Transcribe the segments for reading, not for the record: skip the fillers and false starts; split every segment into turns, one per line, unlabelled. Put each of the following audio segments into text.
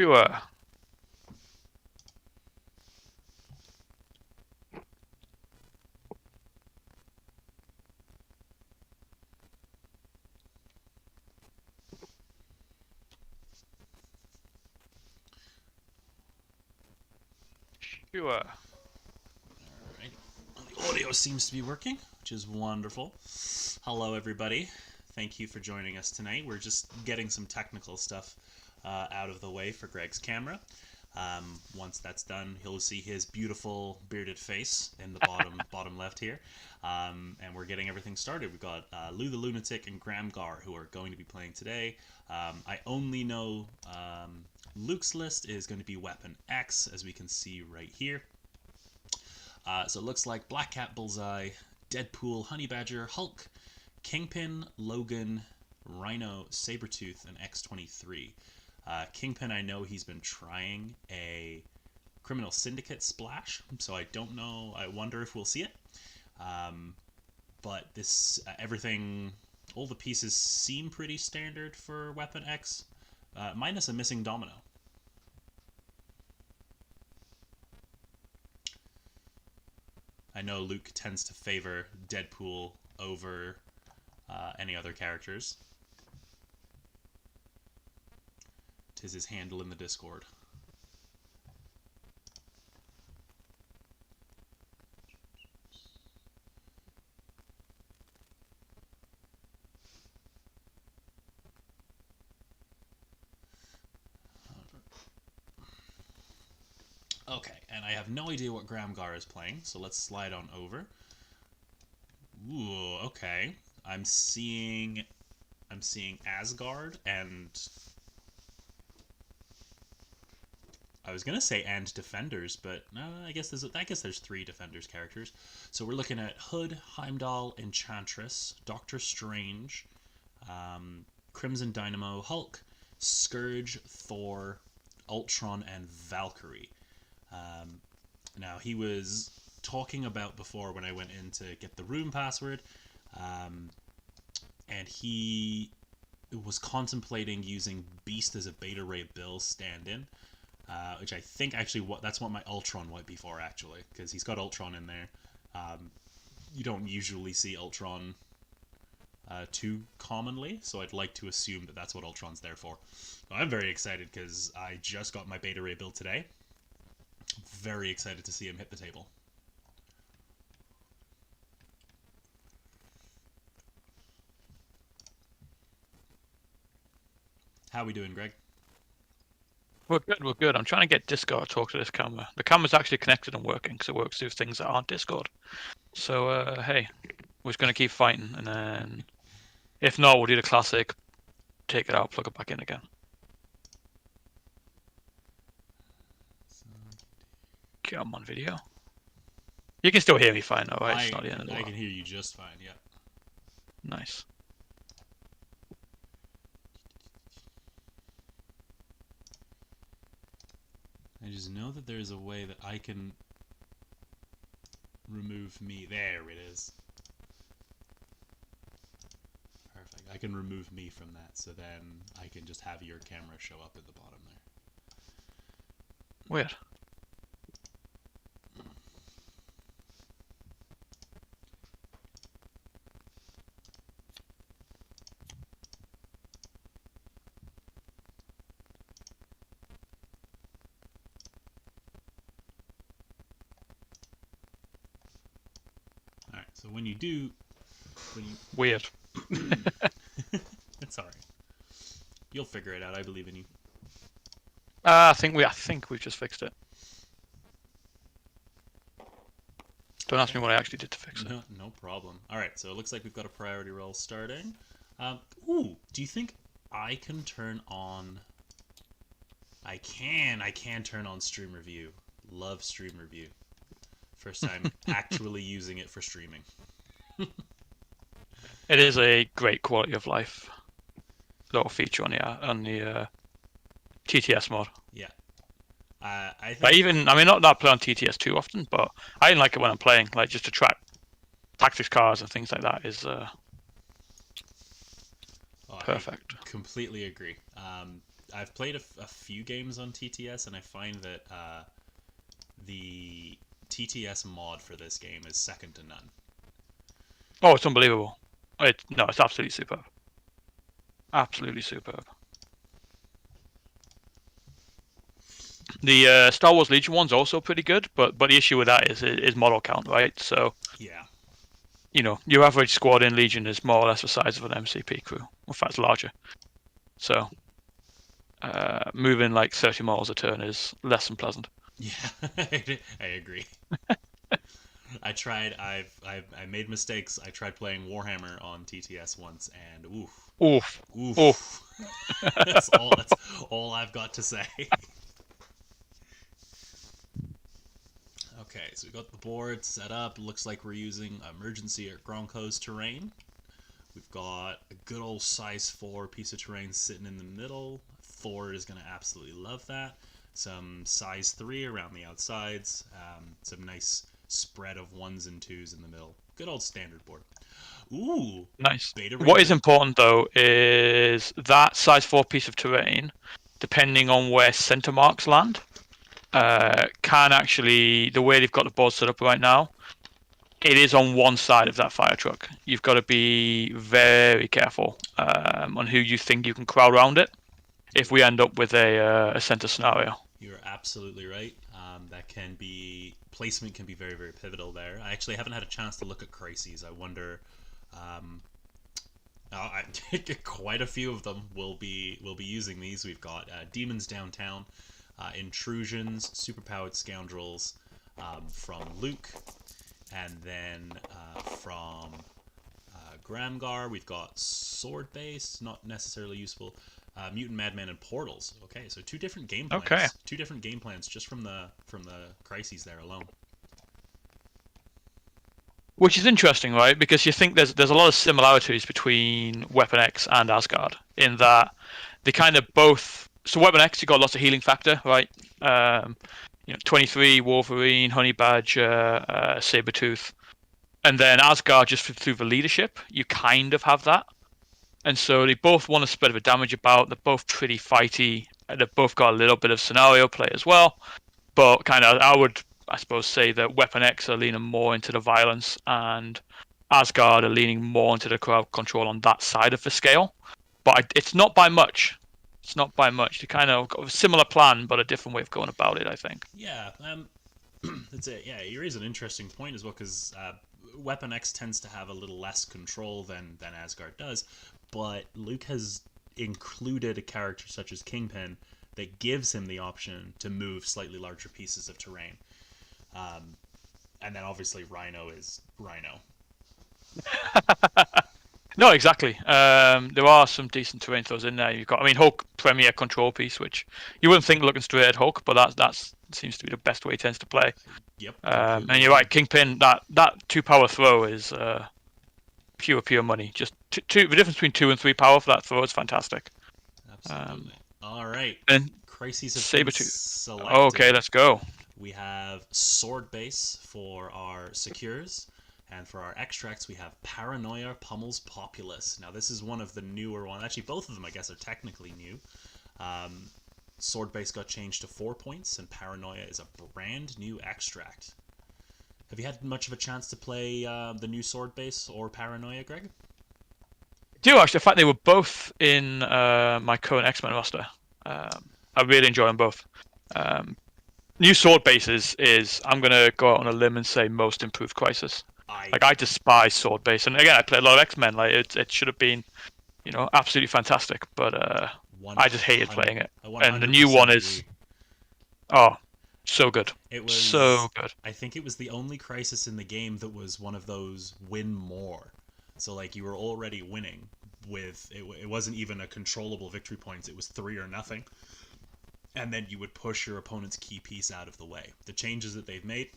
Sure. Sure.
Alright. The audio seems to be working, which is wonderful. Hello, everybody. Thank you for joining us tonight. We're just getting some technical stuff out of the way for Greg's camera. Once that's done, he'll see his beautiful bearded face in the bottom left here. And we're getting everything started. We've got Lou the Lunatic and Gramgar who are going to be playing today. I only know Luke's list is going to be Weapon X, as we can see right here. So it looks like Black Cat, Bullseye, DeadPool, Honey Badger, Hulk, Kingpin, Logan, Rhino, Sabretooth, and X-23. Kingpin, I know he's been trying a Criminal Syndicate splash, so I don't know. I wonder if we'll see it. But this, everything, all the pieces seem pretty standard for Weapon X, minus a missing domino. I know Luke tends to favor DeadPool over any other characters. 'Tis his handle in the Discord. Okay, and I have no idea what Gramgar is playing, so let's slide on over. Ooh, okay. I'm seeing Asgard and I was gonna say and Defenders, but no, I guess there's 3 Defenders characters. So we're looking at Hood, Heimdall, Enchantress, Doctor Strange, Crimson Dynamo, Hulk, Scourge, Thor, Ultron, and Valkyrie. Now, he was talking about before when I went in to get the room password, and he was contemplating using Beast as a Beta Ray Bill stand-in, which I think actually that's what my Ultron might be for, actually, because he's got Ultron in there. You don't usually see Ultron too commonly, so I'd like to assume that that's what Ultron's there for. So I'm very excited because I just got my Beta Ray Bill today. Very excited to see him hit the table. How we doing, Greg?
We're good, we're good. I'm trying to get Discord to talk to this camera. The camera's actually connected and working, because it works through things that aren't Discord. So, hey, we're just going to keep fighting, and then if not, we'll do the classic, take it out, plug it back in again. Okay, I'm on video. You can still hear me fine, though, right? It's not the end of the world.
I can hear you just fine, yeah.
Nice.
I just know that there's a way that I can remove me. There it is. Perfect. I can remove me from that, so then I can just have your camera show up at the bottom there.
Weird.
Alright, so when you do...
Weird.
It's alright. You'll figure it out, I believe in you.
I think we've just fixed it. Don't ask me what I actually did to fix it.
No problem. Alright, so it looks like we've got a priority roll starting. Ooh, do you think I can turn on... I can turn on stream review. Love stream review. First time actually using it for streaming.
It is a great quality of life little feature on the TTS mod.
Yeah. I think...
But even, I mean, not that I play on TTS too often, but I didn't like it when I'm playing. Like, just to track tactics cars and things like that is perfect.
I completely agree. I've played a few games on TTS, and I find that the TTS mod for this game is second to none.
Oh, it's unbelievable. No, it's absolutely superb. Absolutely superb. The Star Wars Legion one's also pretty good, but the issue with that is model count, right? So
Yeah.
Your average squad in Legion is more or less the size of an MCP crew. In fact, it's larger. So moving like 30 miles a turn is less than pleasant.
Yeah, I agree. I tried. I made mistakes. I tried playing Warhammer on TTS once, and oof,
Oof, oof.
oof. That's all I've got to say. Okay, so we got the board set up. Looks like we're using emergency at Grangar's terrain. We've got a good old size 4 piece of terrain sitting in the middle. Thor is going to absolutely love that. Some size 3 around the outsides. Some nice spread of 1s and 2s in the middle. Good old standard board. Ooh,
Nice.
Beta
What is
Ranger.
important though is that size 4 piece of terrain, depending on where center marks land, can actually, the way they've got the board set up right now, it is on one side of that fire truck. You've got to be very careful on who you think you can crowd around it if we end up with a center scenario.
You're absolutely right. That can be placement can be very very pivotal there. I actually haven't had a chance to look at crises. I wonder. I quite a few of them will be using these. We've got demons downtown, intrusions, superpowered scoundrels from Luke, and then from Gramgar we've got sword base, not necessarily useful. Mutant Madman and Portals. Okay, so two different game plans.
Okay.
Two different game plans just from the crises there alone.
Which is interesting, right? Because you think there's a lot of similarities between Weapon X and Asgard in that they kind of both. So Weapon X, you got lots of healing factor, right? 23 Wolverine, Honey Badger, Sabretooth, and then Asgard just through the leadership, you kind of have that. And so they both want to spread the damage about. They're both pretty fighty. They've both got a little bit of scenario play as well. But kind of, I suppose, say that Weapon X are leaning more into the violence, and Asgard are leaning more into the crowd control on that side of the scale. But it's not by much. It's not by much. They kind of got a similar plan, but a different way of going about it, I think.
Yeah, that's it. Yeah, you raise an interesting point as well because Weapon X tends to have a little less control than Asgard does, but Luke has included a character such as Kingpin that gives him the option to move slightly larger pieces of terrain. And then obviously Rhino is Rhino.
No, exactly. There are some decent terrain throws in there. You've got, Hulk Premier control piece, which you wouldn't think looking straight at Hulk, but that seems to be the best way he tends to play.
Yep.
And you're right, Kingpin. That 2-power throw is pure money. Just two. The difference between 2 and 3 power for that throw is fantastic.
Absolutely. All right.
And
Crises have been
Sabretooth.
selected.
Okay, let's go.
We have sword base for our secures. And for our extracts, we have Paranoia Pummels Populace. Now, this is one of the newer ones. Actually, both of them, I guess, are technically new. Sword base got changed to 4 points, and Paranoia is a brand new extract. Have you had much of a chance to play the new sword base or Paranoia, Greg?
Do actually. In fact, they were both in my current X-Men roster. I really enjoy them both. New sword bases is I'm gonna go out on a limb and say most improved Crisis. I despise sword base, and again I play a lot of X-Men. Like it should have been, absolutely fantastic, but I just hated playing it. And the new one is, so good.
It was
so good.
I think it was the only Crisis in the game that was one of those win more. So like you were already winning with it wasn't even a controllable victory points. It was 3 or nothing. And then you would push your opponent's key piece out of the way. The changes that they've made,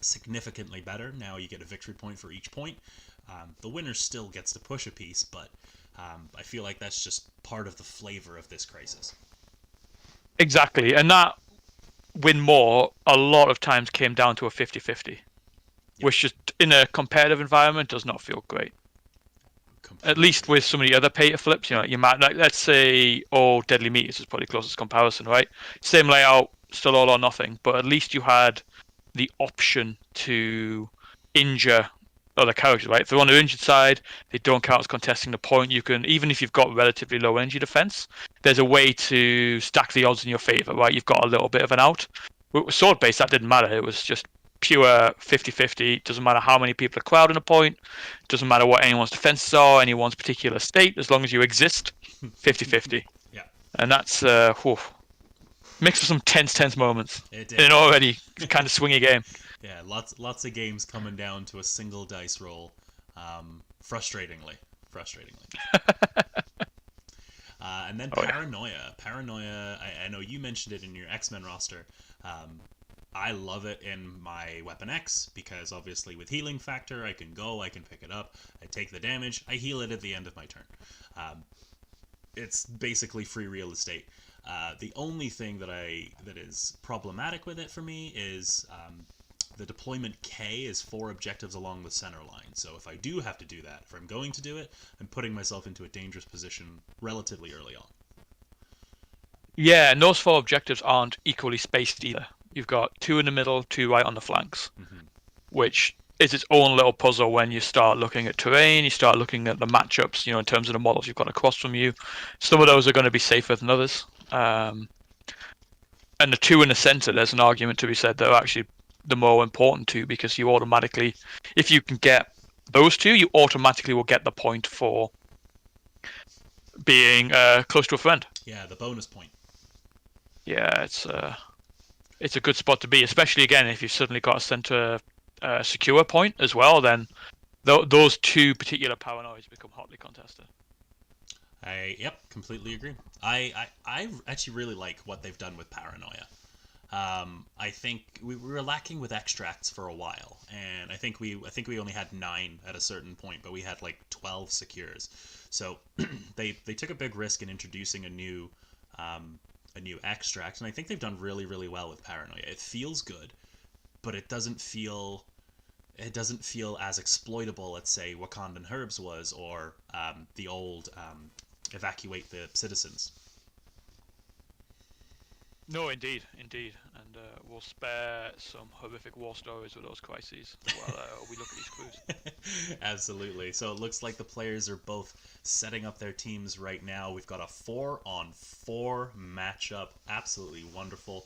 significantly better. Now you get a victory point for each point. The winner still gets to push a piece, but I feel like that's just part of the flavor of this Crisis.
Exactly, and that win more a lot of times came down to a 50-50, which just in a competitive environment does not feel great. At
Completely
least
agree.
with some of the other pay to flips, you know, you might like, let's say all Deadly Meat is probably closest comparison, right? Same layout, still all or nothing, but at least you had the option to injure other characters, right? If they're on the injured side, they don't count as contesting the point. You can, even if you've got relatively low energy defense, there's a way to stack the odds in your favor, right? You've got a little bit of an out. With sword base, that didn't matter. It was just pure 50-50. Doesn't matter how many people are crowding a point. Doesn't matter what anyone's defenses are, anyone's particular state, as long as you exist, 50-50.
Yeah,
And that's, whew, makes for some tense moments
it
in
did.
an already kind of swingy game.
Yeah, lots of games coming down to a single dice roll. Frustratingly. And then
Oh yeah.
Paranoia. Paranoia, I know you mentioned it in your X-Men roster. Um, I love it in my Weapon X because obviously with healing factor, I can go, I can pick it up, I take the damage, I heal it at the end of my turn. It's basically free real estate. The only thing that is problematic with it for me is the deployment K is 4 objectives along the center line. So if I do have to do that, if I'm going to do it, I'm putting myself into a dangerous position relatively early on.
Yeah, and those 4 objectives aren't equally spaced either. You've got 2 in the middle, 2 right on the flanks,
Mm-hmm.
which is its own little puzzle when you start looking at terrain, you start looking at the matchups, you know, in terms of the models you've got across from you. Some of those are going to be safer than others. And the 2 in the center, there's an argument to be said they're actually the more important 2 because you automatically, if you can get those 2, you automatically will get the point for being close to a friend.
Yeah, the bonus point.
Yeah, it's a good spot to be, especially again if you've suddenly got a center secure point as well. Then those 2 particular paranoids become hotly contested.
Completely agree. I actually really like what they've done with Paranoia. I think we were lacking with extracts for a while, and I think we only had 9 at a certain point, but we had like 12 secures. So they took a big risk in introducing a new extract, and I think they've done really well with Paranoia. It feels good, but it doesn't feel as exploitable. Let's say Wakandan Herbs was, or the old Evacuate the Citizens.
No, indeed, and we'll spare some horrific war stories with those crises while we look at these clues.
Absolutely. So it looks like the players are both setting up their teams right now. We've got a 4-on-4 matchup. Absolutely wonderful.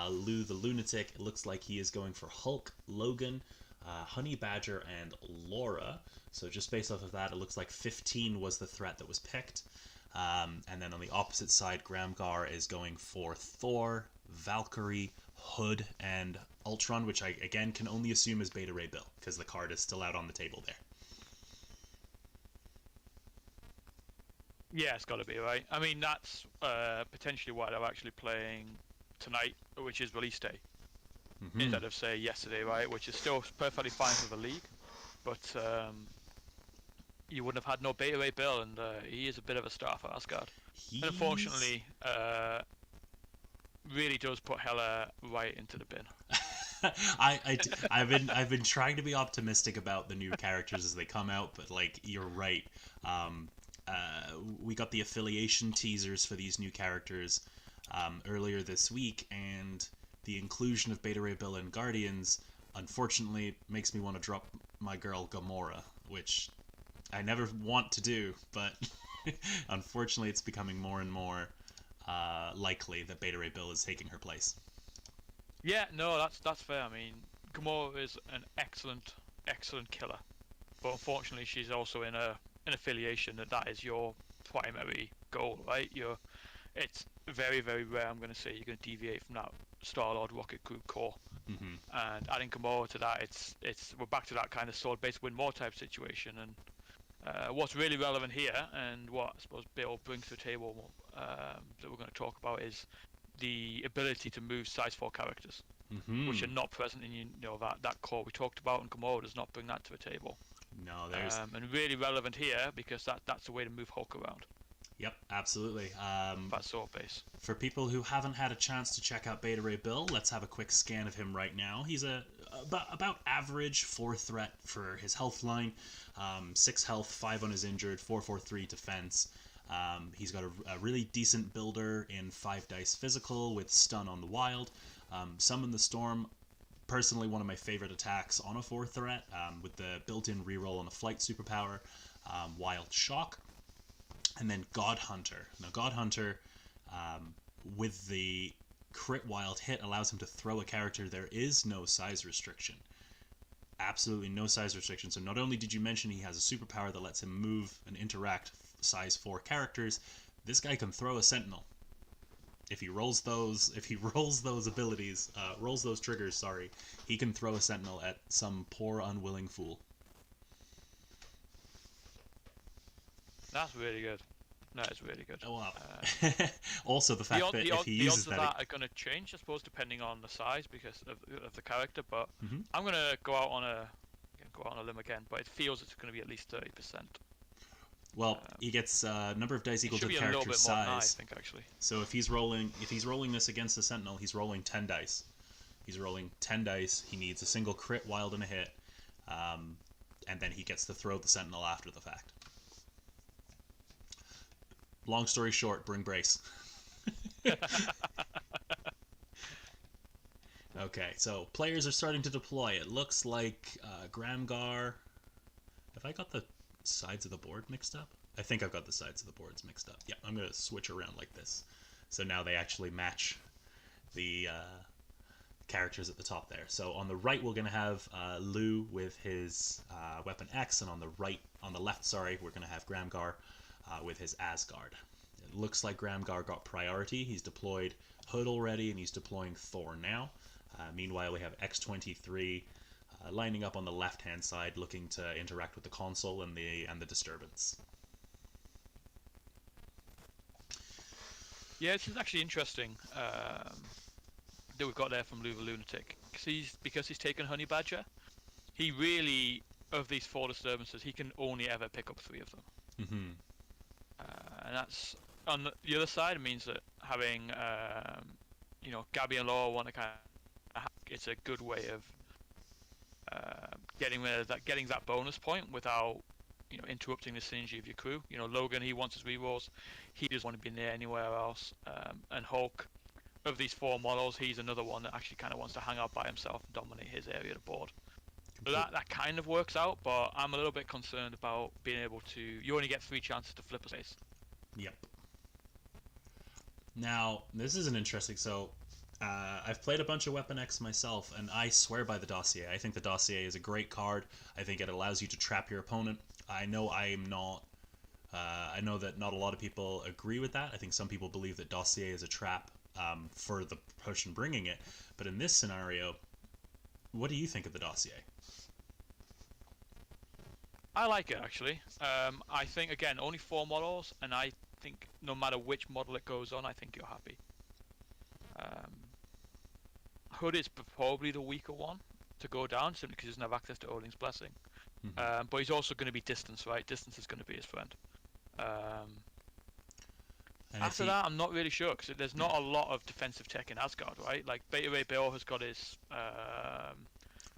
Lou the Lunatic, it looks like he is going for Hulk, Logan, Honey Badger, and Laura. So just based off of that, it looks like 15 was the threat that was picked. And then on the opposite side, Gramgar is going for Thor, Valkyrie, Hood, and Ultron, which I, again, can only assume is Beta Ray Bill, because the card is still out on the table there.
Yeah, it's got to be, right? I mean, that's potentially why they're actually playing tonight, which is release day, instead of, say, yesterday, right? Which is still perfectly fine for the league, but you wouldn't have had no Beta Ray Bill, and he is a bit of a star for Asgard. And unfortunately, really does put Hela right into the bin.
I've been trying to be optimistic about the new characters as they come out, but like you're right. We got the affiliation teasers for these new characters earlier this week, and the inclusion of Beta Ray Bill in Guardians unfortunately makes me want to drop my girl Gamora, which I never want to do, but unfortunately it's becoming more and more likely that Beta Ray Bill is taking her place.
Yeah, no, that's fair. I mean, Gamora is an excellent killer, but unfortunately she's also in an affiliation that is your primary goal, right? It's very rare. I'm going to say you're going to deviate from that Star-Lord Rocket Group core.
Mm-hmm.
And adding Gamora to that, we're back to that kind of sword-based win more type situation. And what's really relevant here, and what I suppose Bill brings to the table that we're going to talk about, is the ability to move size 4 characters, which are not present in that core we talked about, and Gamora does not bring that to the table.
No, there's
and really relevant here because that's the way to move Hulk around.
Yep, absolutely.
That sword base.
For people who haven't had a chance to check out Beta Ray Bill, let's have a quick scan of him right now. He's a about average 4 threat for his health line. 6 health, 5 on his injured, 4/4/3 defense. He's got a really decent builder in 5 dice physical with stun on the wild. Summon the Storm, personally one of my favorite attacks on a 4 threat, with the built-in reroll on a flight superpower. Wild Shock. And then God Hunter. Now God Hunter, with the crit wild hit, allows him to throw a character. There is no size restriction. Absolutely no size restriction. So not only did you mention he has a superpower that lets him move and interact size 4 characters, this guy can throw a Sentinel. If he rolls those abilities, rolls those triggers, sorry, he can throw a Sentinel at some poor unwilling fool.
That's really good. That is really good.
Oh, wow. Also, the fact that if he uses
the odds of that are going to change, I suppose, depending on the size because of the character. But I'm going to go out on a limb again. But it feels it's going to be at least 30%.
Well, he gets a number of dice equal to the character's size. More than I think, actually. So if he's rolling this against the Sentinel, he's rolling 10 dice. He's rolling 10 dice. He needs a single crit, wild, and a hit, and then he gets to throw the Sentinel after the fact. Long story short, bring brace. Okay, so players are starting to deploy. It looks like Gramgar... Have I got the sides of the board mixed up? I think I've got the sides of the boards mixed up. Yeah, I'm going to switch around like this. So now they actually match the characters at the top there. So on the right, we're going to have Lou with his Weapon X, and on the left, we're going to have Gramgar with his Asgard. It looks like Gramgar got priority. He's deployed Hood already, and he's deploying Thor now. Meanwhile, we have X-23 lining up on the left-hand side, looking to interact with the console and the disturbance.
Yeah, this is actually interesting that we've got there from Lou the Lunatic. Because he's taken Honey Badger, he really, of these 4 disturbances, he can only ever pick up 3 of them.
Mm-hmm.
And that's, on the other side, means that having, Gabby and Laura want to kind of, it's a good way of getting that bonus point without, interrupting the synergy of your crew. Logan, he wants his rerolls. He doesn't want to be near anywhere else. And Hulk, of these 4 models, he's another one that actually kind of wants to hang out by himself and dominate his area of the board. So that kind of works out, but I'm a little bit concerned about being able to... You only get 3 chances to flip a space.
Yep. Now, this is an interesting... So, I've played a bunch of Weapon X myself, and I swear by the Dossier. I think the Dossier is a great card. I think it allows you to trap your opponent. I know I know that not a lot of people agree with that. I think some people believe that Dossier is a trap for the person bringing it. But in this scenario, what do you think of the Dossier?
I like it, actually. I think, again, only 4 models, and I think no matter which model it goes on, I think you're happy. Hood is probably the weaker one to go down, simply because he doesn't have access to Odin's Blessing. Mm-hmm. But he's also going to be distance, right? Distance is going to be his friend. After that, I'm not really sure, because there's not a lot of defensive tech in Asgard, right? Like, Beta Ray Bill has got his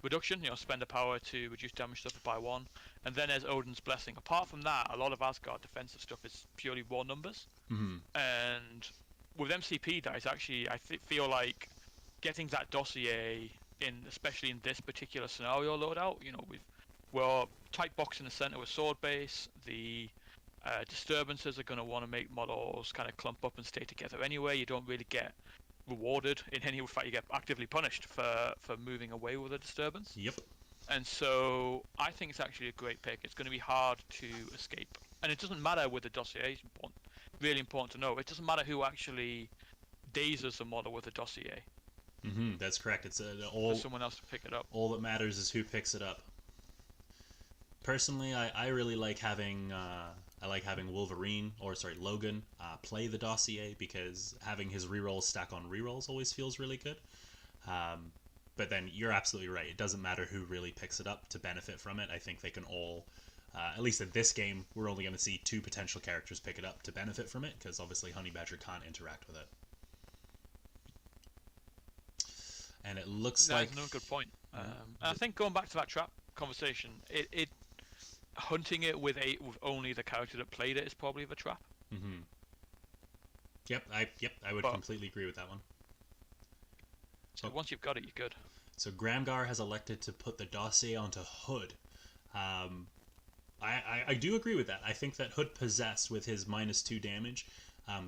reduction, spend a power to reduce damage stuff by 1. And then there's Odin's Blessing. Apart from that, a lot of Asgard defensive stuff is purely raw numbers.
Mm-hmm.
And with MCP dice, actually, I feel like getting that Dossier in, especially in this particular scenario loadout, we're tight box in the center with sword base. The disturbances are going to want to make models kind of clump up and stay together anyway. You don't really get rewarded in any fact. You get actively punished for moving away with a disturbance.
Yep. And
so I think it's actually a great pick. It's going to be hard to escape, and it doesn't matter with the Dossier. It's really important to know. It doesn't matter who actually dazes the model with a Dossier.
Mm-hmm, that's correct. It's
for someone else to pick it up.
All that matters is who picks it up. Personally, I really like having Logan play the Dossier, because having his rerolls stack on rerolls always feels really good. But then you're absolutely right. It doesn't matter who really picks it up to benefit from it. I think they can all, at least in this game, we're only going to see 2 potential characters pick it up to benefit from it, because obviously Honey Badger can't interact with it. And it looks like...
That's another good point. And I think going back to that trap conversation, it hunting it with only the character that played it is probably the trap.
Mm-hmm. I would
But
completely agree with that one.
so
Oh,
once you've got it, you're good.
so Gramgar has elected to put the dossier onto Hood. Um, I do agree with that. I think that Hood possessed with his -2 damage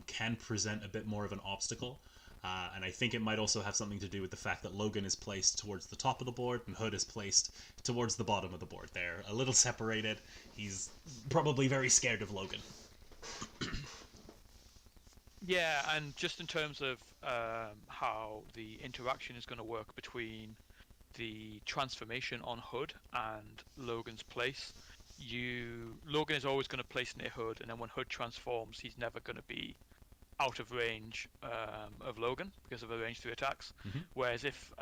can present a bit more of an obstacle. And I think it might also have something to do with the fact that Logan is placed towards the top of the board and Hood is placed towards the bottom of the board. They're a little separated. He's probably very scared of Logan.
Yeah, and just in terms of how the interaction is going to work between the transformation on Hood and Logan's place, Logan is always going to place near Hood, and then when Hood transforms, he's never going to be out of range of Logan because of the range 3 attacks.
Mm-hmm.
Whereas if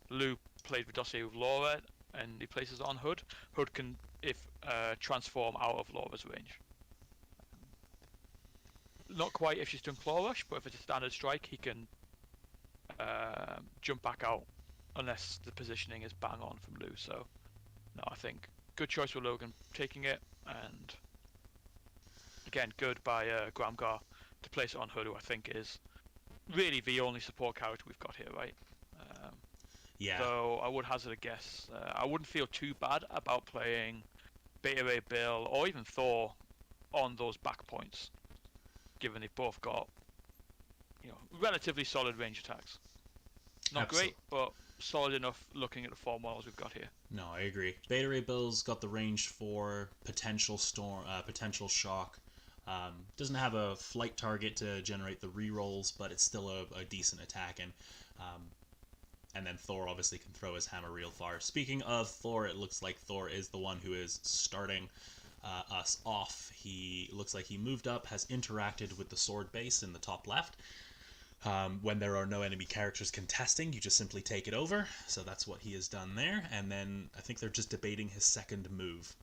Lou played the dossier with Laura and he places it on Hood, Hood can transform out of Laura's range. Not quite if she's done Claw Rush, but if it's a standard strike, he can jump back out unless the positioning is bang on from Lou. So, no, I think good choice with Logan taking it, and again, good by Gramgar to place it on Hood, who I think is really the only support character we've got here, right?
Yeah.
So I would hazard a guess. I wouldn't feel too bad about playing Beta Ray Bill or even Thor on those back points, given they've both got relatively solid range attacks. Not
Absolutely.
great, but solid enough looking at the 4 models we've got here.
No, I agree. Beta Ray Bill's got the range for potential storm, potential shock. Doesn't have a flight target to generate the rerolls, but it's still a decent attack. And then Thor obviously can throw his hammer real far. Speaking of Thor, it looks like Thor is the one who is starting us off. He looks like he moved up, has interacted with the sword base in the top left. When there are no enemy characters contesting, you just simply take it over. So that's what he has done there. And then I think they're just debating his second move.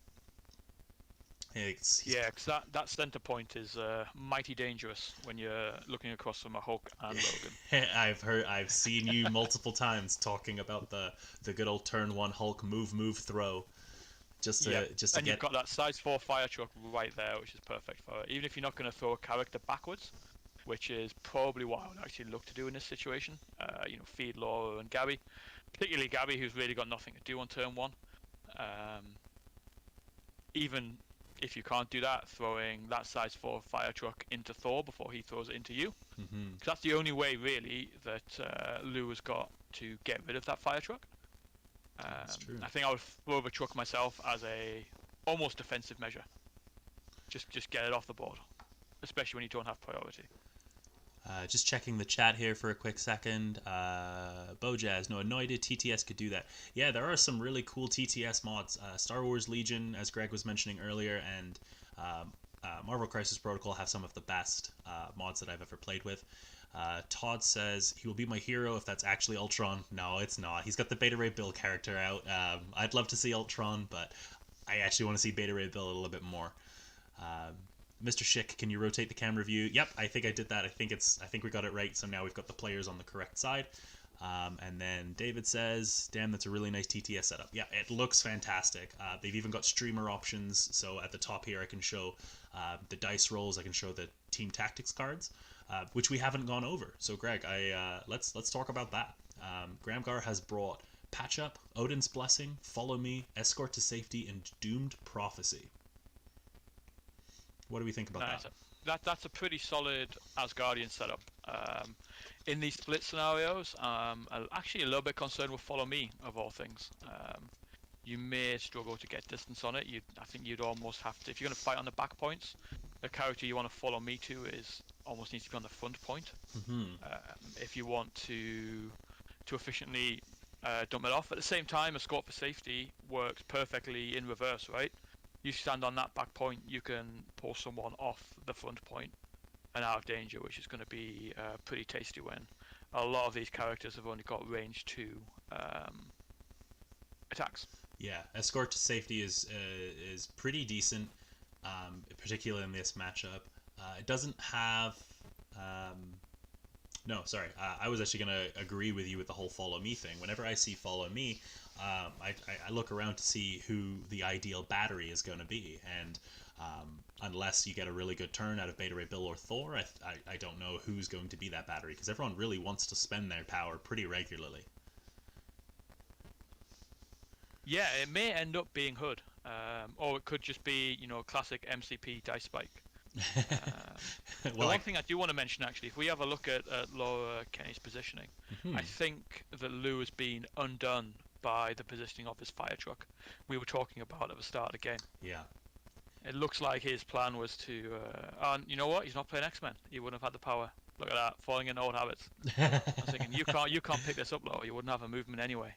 Yeah, because that center point is mighty dangerous when you're looking across from a Hulk and Logan.
I've seen you multiple times talking about the good old turn 1 Hulk move throw. Just to
and you've got that size 4 fire truck right there, which is perfect for it. Even if you're not going to throw a character backwards, which is probably what I would actually look to do in this situation. Feed Laura and Gabby, particularly Gabby, who's really got nothing to do on turn 1. Even if you can't do that, throwing that size 4 fire truck into Thor before he throws it into you.
Mm-hmm.
Cause that's the only way, really, that Lou has got to get rid of that fire truck.
That's true.
I think I would throw the truck myself as a almost defensive measure. Just get it off the board, especially when you don't have priority.
Just checking the chat here for a quick second. Bojazz, no idea TTS could do that. Yeah, there are some really cool TTS mods. Star Wars Legion, as Greg was mentioning earlier, and Marvel Crisis Protocol have some of the best mods that I've ever played with. Todd says he will be my hero if that's actually Ultron. No, it's not. He's got the Beta Ray Bill character out. I'd love to see Ultron, but I actually want to see Beta Ray Bill a little bit more. Mr. Schick, can you rotate the camera view? Yep, I think I did that. I think we got it right. So now we've got the players on the correct side. And then David says, damn, that's a really nice TTS setup. Yeah, it looks fantastic. They've even got streamer options. So at the top here, I can show the dice rolls. I can show the team tactics cards, which we haven't gone over. So Greg, let's talk about that. Gramgar has brought Patch Up, Odin's Blessing, Follow Me, Escort to Safety, and Doomed Prophecy. What do we think about that?
That's a pretty solid Asgardian setup. In these split scenarios, I'm actually a little bit concerned with Follow Me, of all things. You may struggle to get distance on it. I think you'd almost have to, if you're going to fight on the back points, the character you want to follow me to almost needs to be on the front point.
Mm-hmm.
If you want to efficiently dump it off. At the same time, Escort for Safety works perfectly in reverse, right? You stand on that back point, you can pull someone off the front point and out of danger, which is going to be pretty tasty when a lot of these characters have only got range 2 attacks.
Yeah, Escort to Safety is pretty decent, particularly in this matchup. It doesn't have No, sorry. I was actually going to agree with you with the whole follow me thing. Whenever I see follow me, I look around to see who the ideal battery is going to be. And unless you get a really good turn out of Beta Ray Bill or Thor, I don't know who's going to be that battery, because everyone really wants to spend their power pretty regularly.
Yeah, it may end up being Hood, or it could just be, classic MCP Dice Spike. The
Well,
one thing I do want to mention, actually, if we have a look at Laura Kenny's positioning, I think that Lou has been undone by the positioning of his fire truck we were talking about at the start of the game.
yeah.
It looks like his plan was to, and you know what? He's not playing X-Men. He wouldn't have had the power. Look at that, falling into old habits. I was thinking, you can't pick this up, Laura. You wouldn't have a movement anyway.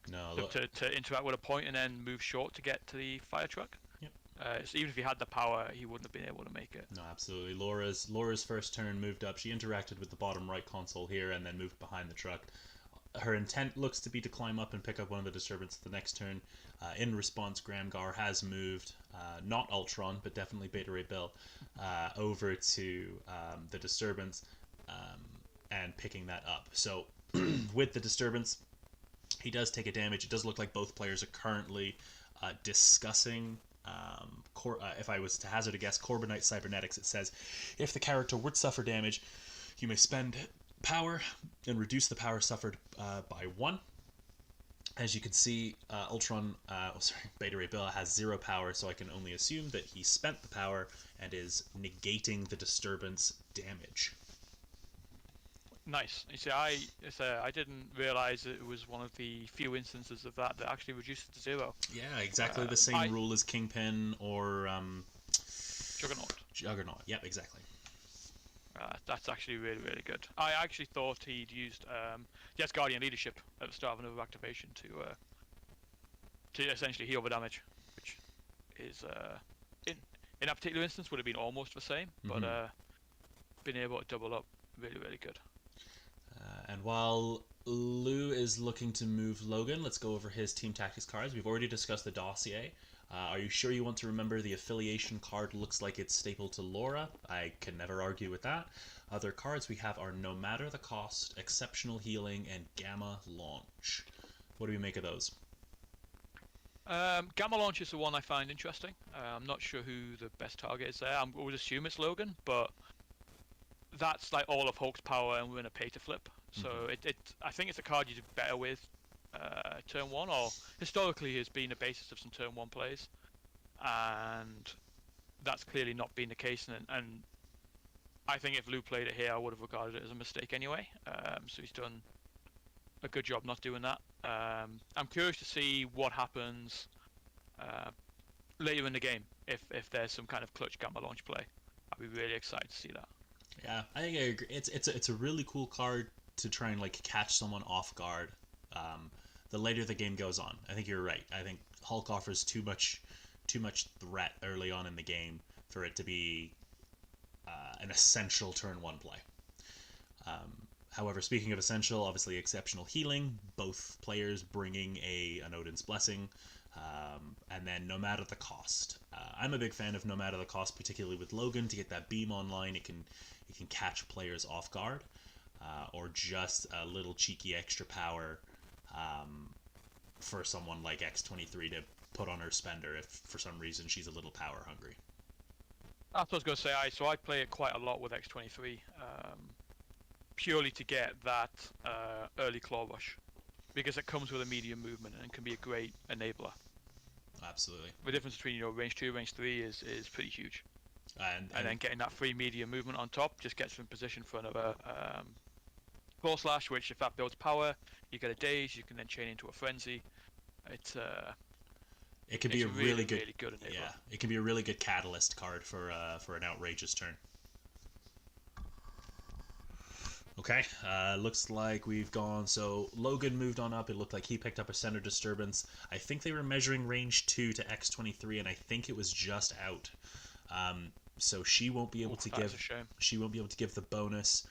No,
So
look.
to interact with a point and then move short to get to the fire truck.
Yep.
So even if he had the power, he wouldn't have been able to make it.
No, absolutely. Laura's first turn moved up. She interacted with the bottom right console here and then moved behind the truck. Her intent looks to be to climb up and pick up one of the disturbances the next turn. In response, Gramgar has moved, not Ultron, but definitely Beta Ray Bill, over to the disturbance and picking that up. So with the disturbance, he does take a damage. It does look like both players are currently discussing. If I was to hazard a guess, Corbinite Cybernetics, it says, if the character would suffer damage, you may spend power and reduce the power suffered by 1. As you can see, Beta Ray Bill has 0 power, so I can only assume that he spent the power and is negating the disturbance damage.
Nice. You see, I didn't realize it was one of the few instances of that actually reduced it to 0.
Yeah, exactly the same rule as Kingpin or
Juggernaut.
Juggernaut. Yep, exactly.
That's actually really, really good. I actually thought he'd used the Asgardian leadership at the start of another activation to essentially heal the damage, which is in that particular instance would have been almost the same, but being able to double up, really, really good.
And while Lou is looking to move Logan, let's go over his team tactics cards. We've already discussed the dossier. Are you sure you want to remember the affiliation card looks like it's stapled to Laura? I can never argue with that. Other cards we have are No Matter the Cost, Exceptional Healing, and Gamma Launch. What do we make of those?
Gamma Launch is the one I find interesting. I'm not sure who the best target is there. I would assume it's Logan, but that's like all of Hulk's power and we're in a pay to flip. So I think it's a card you do better with turn 1, or historically has been the basis of some turn 1 plays, and that's clearly not been the case, and I think if Lou played it here I would have regarded it as a mistake anyway. So he's done a good job not doing that. I'm curious to see what happens later in the game if there's some kind of clutch Gamma Launch play. I'd be really excited to see that.
Yeah, I think I agree. It's a really cool card to try and like catch someone off guard. The later the game goes on, I think you're right. I think Hulk offers too much threat early on in the game for it to be an essential turn 1 play. However, speaking of essential, obviously Exceptional Healing, both players bringing an Odin's Blessing, and then No Matter the Cost. I'm a big fan of No Matter the Cost, particularly with Logan. To get that beam online, it can catch players off guard, or just a little cheeky extra power for someone like X-23 to put on her spender if for some reason she's a little power hungry.
That's what I was going to say. I play it quite a lot with X-23, purely to get that early claw rush, because it comes with a medium movement and can be a great enabler.
Absolutely.
The difference between range 2 and range 3 is pretty huge. And then getting that free medium movement on top just gets you in position for another claw slash, which if that builds power, you get a daze, you can then chain into a frenzy.
It can be a really good
enabler.
Yeah, it can be a really good catalyst card for an outrageous turn. Okay, looks like we've gone. So Logan moved on up. It looked like he picked up a center disturbance. I think they were measuring range 2 to X-23, and I think it was just out. So she won't be able to give. She won't be able to give the bonus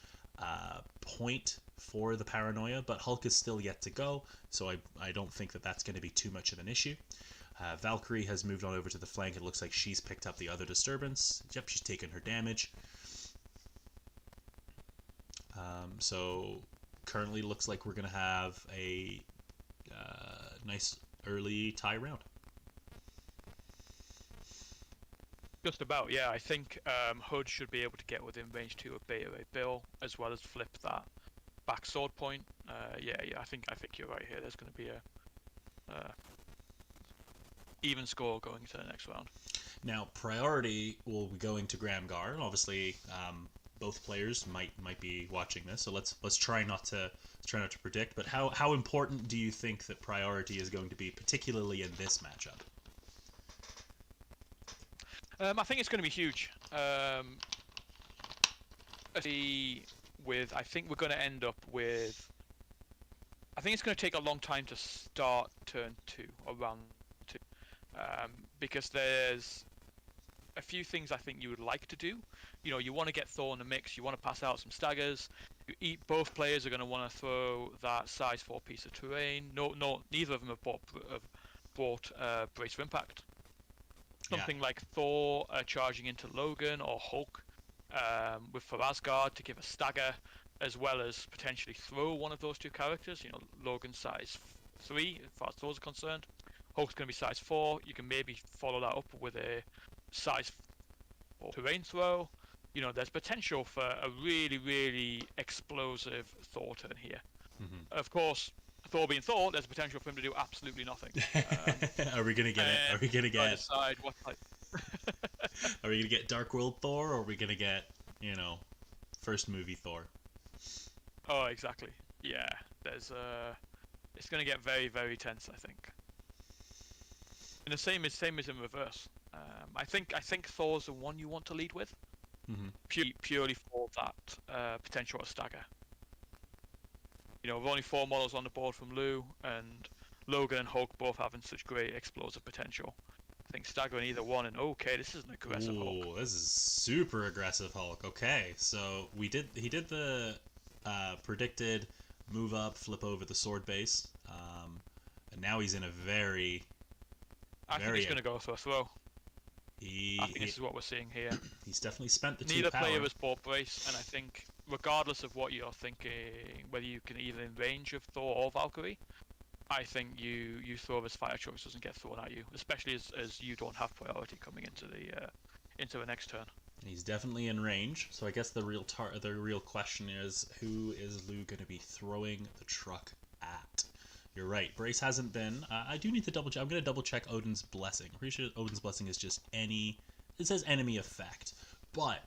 point for the paranoia, but Hulk is still yet to go. So I don't think that's going to be too much of an issue. Valkyrie has moved on over to the flank. It looks like she's picked up the other disturbance. Yep, she's taken her damage. So currently looks like we're going to have a nice early tie round.
Just about, yeah. I think Hood should be able to get within range 2 of Beta Ray Bill, as well as flip that back sword point. Yeah. I think you're right here. There's going to be a even score going to the next round.
Now, priority will be going to Gramgar, and obviously, both players might be watching this. So let's try not to predict. But how important do you think that priority is going to be, particularly in this matchup?
I think it's going to be huge. I think we're going to end up with. I think it's going to take a long time to start turn 2 or round 2, because there's a few things I think you would like to do. You know, you want to get Thor in the mix. You want to pass out some staggers. Both players are going to want to throw that size 4 piece of terrain. Neither of them have bought brace for impact. Something like Thor charging into Logan or Hulk with for Asgard to give a stagger, as well as potentially throw one of those two characters. You know, Logan size 3 as far as Thor's concerned. Hulk's going to be size 4. You can maybe follow that up with a size 4 terrain throw. You know, there's potential for a really, really explosive Thor turn here.
Mm-hmm.
Of course, Thor being Thor, there's potential for him to do absolutely nothing.
Are we gonna get it? Are we gonna get?
Decide what type.
Are we gonna get Dark World Thor, or are we gonna get, first movie Thor?
Oh, exactly. Yeah, there's it's gonna get very, very tense, I think. And the same is in reverse. I think Thor's the one you want to lead with, purely for that potential stagger. You know, with only 4 models on the board from Lou, and Logan and Hulk both having such great explosive potential. I think staggering either one, and okay, this is an aggressive Hulk.
Oh, this is super aggressive Hulk. Okay, so he did the predicted move up, flip over the sword base, and now he's in a very.
I think he's going to go for a throw. I think this is what we're seeing here.
He's definitely spent the
Neither
2 power.
player has bought brace, and I think regardless of what you're thinking, whether you can either in range of Thor or Valkyrie, I think you throw this fighter choice doesn't get thrown at you, especially as you don't have priority coming into the next turn.
He's definitely in range, so I guess the real question is, who is Lou going to be throwing the truck at? You're right. Brace hasn't been. I do need to double check. I'm going to double check Odin's Blessing. I'm pretty sure Odin's Blessing is just any. It says enemy effect, but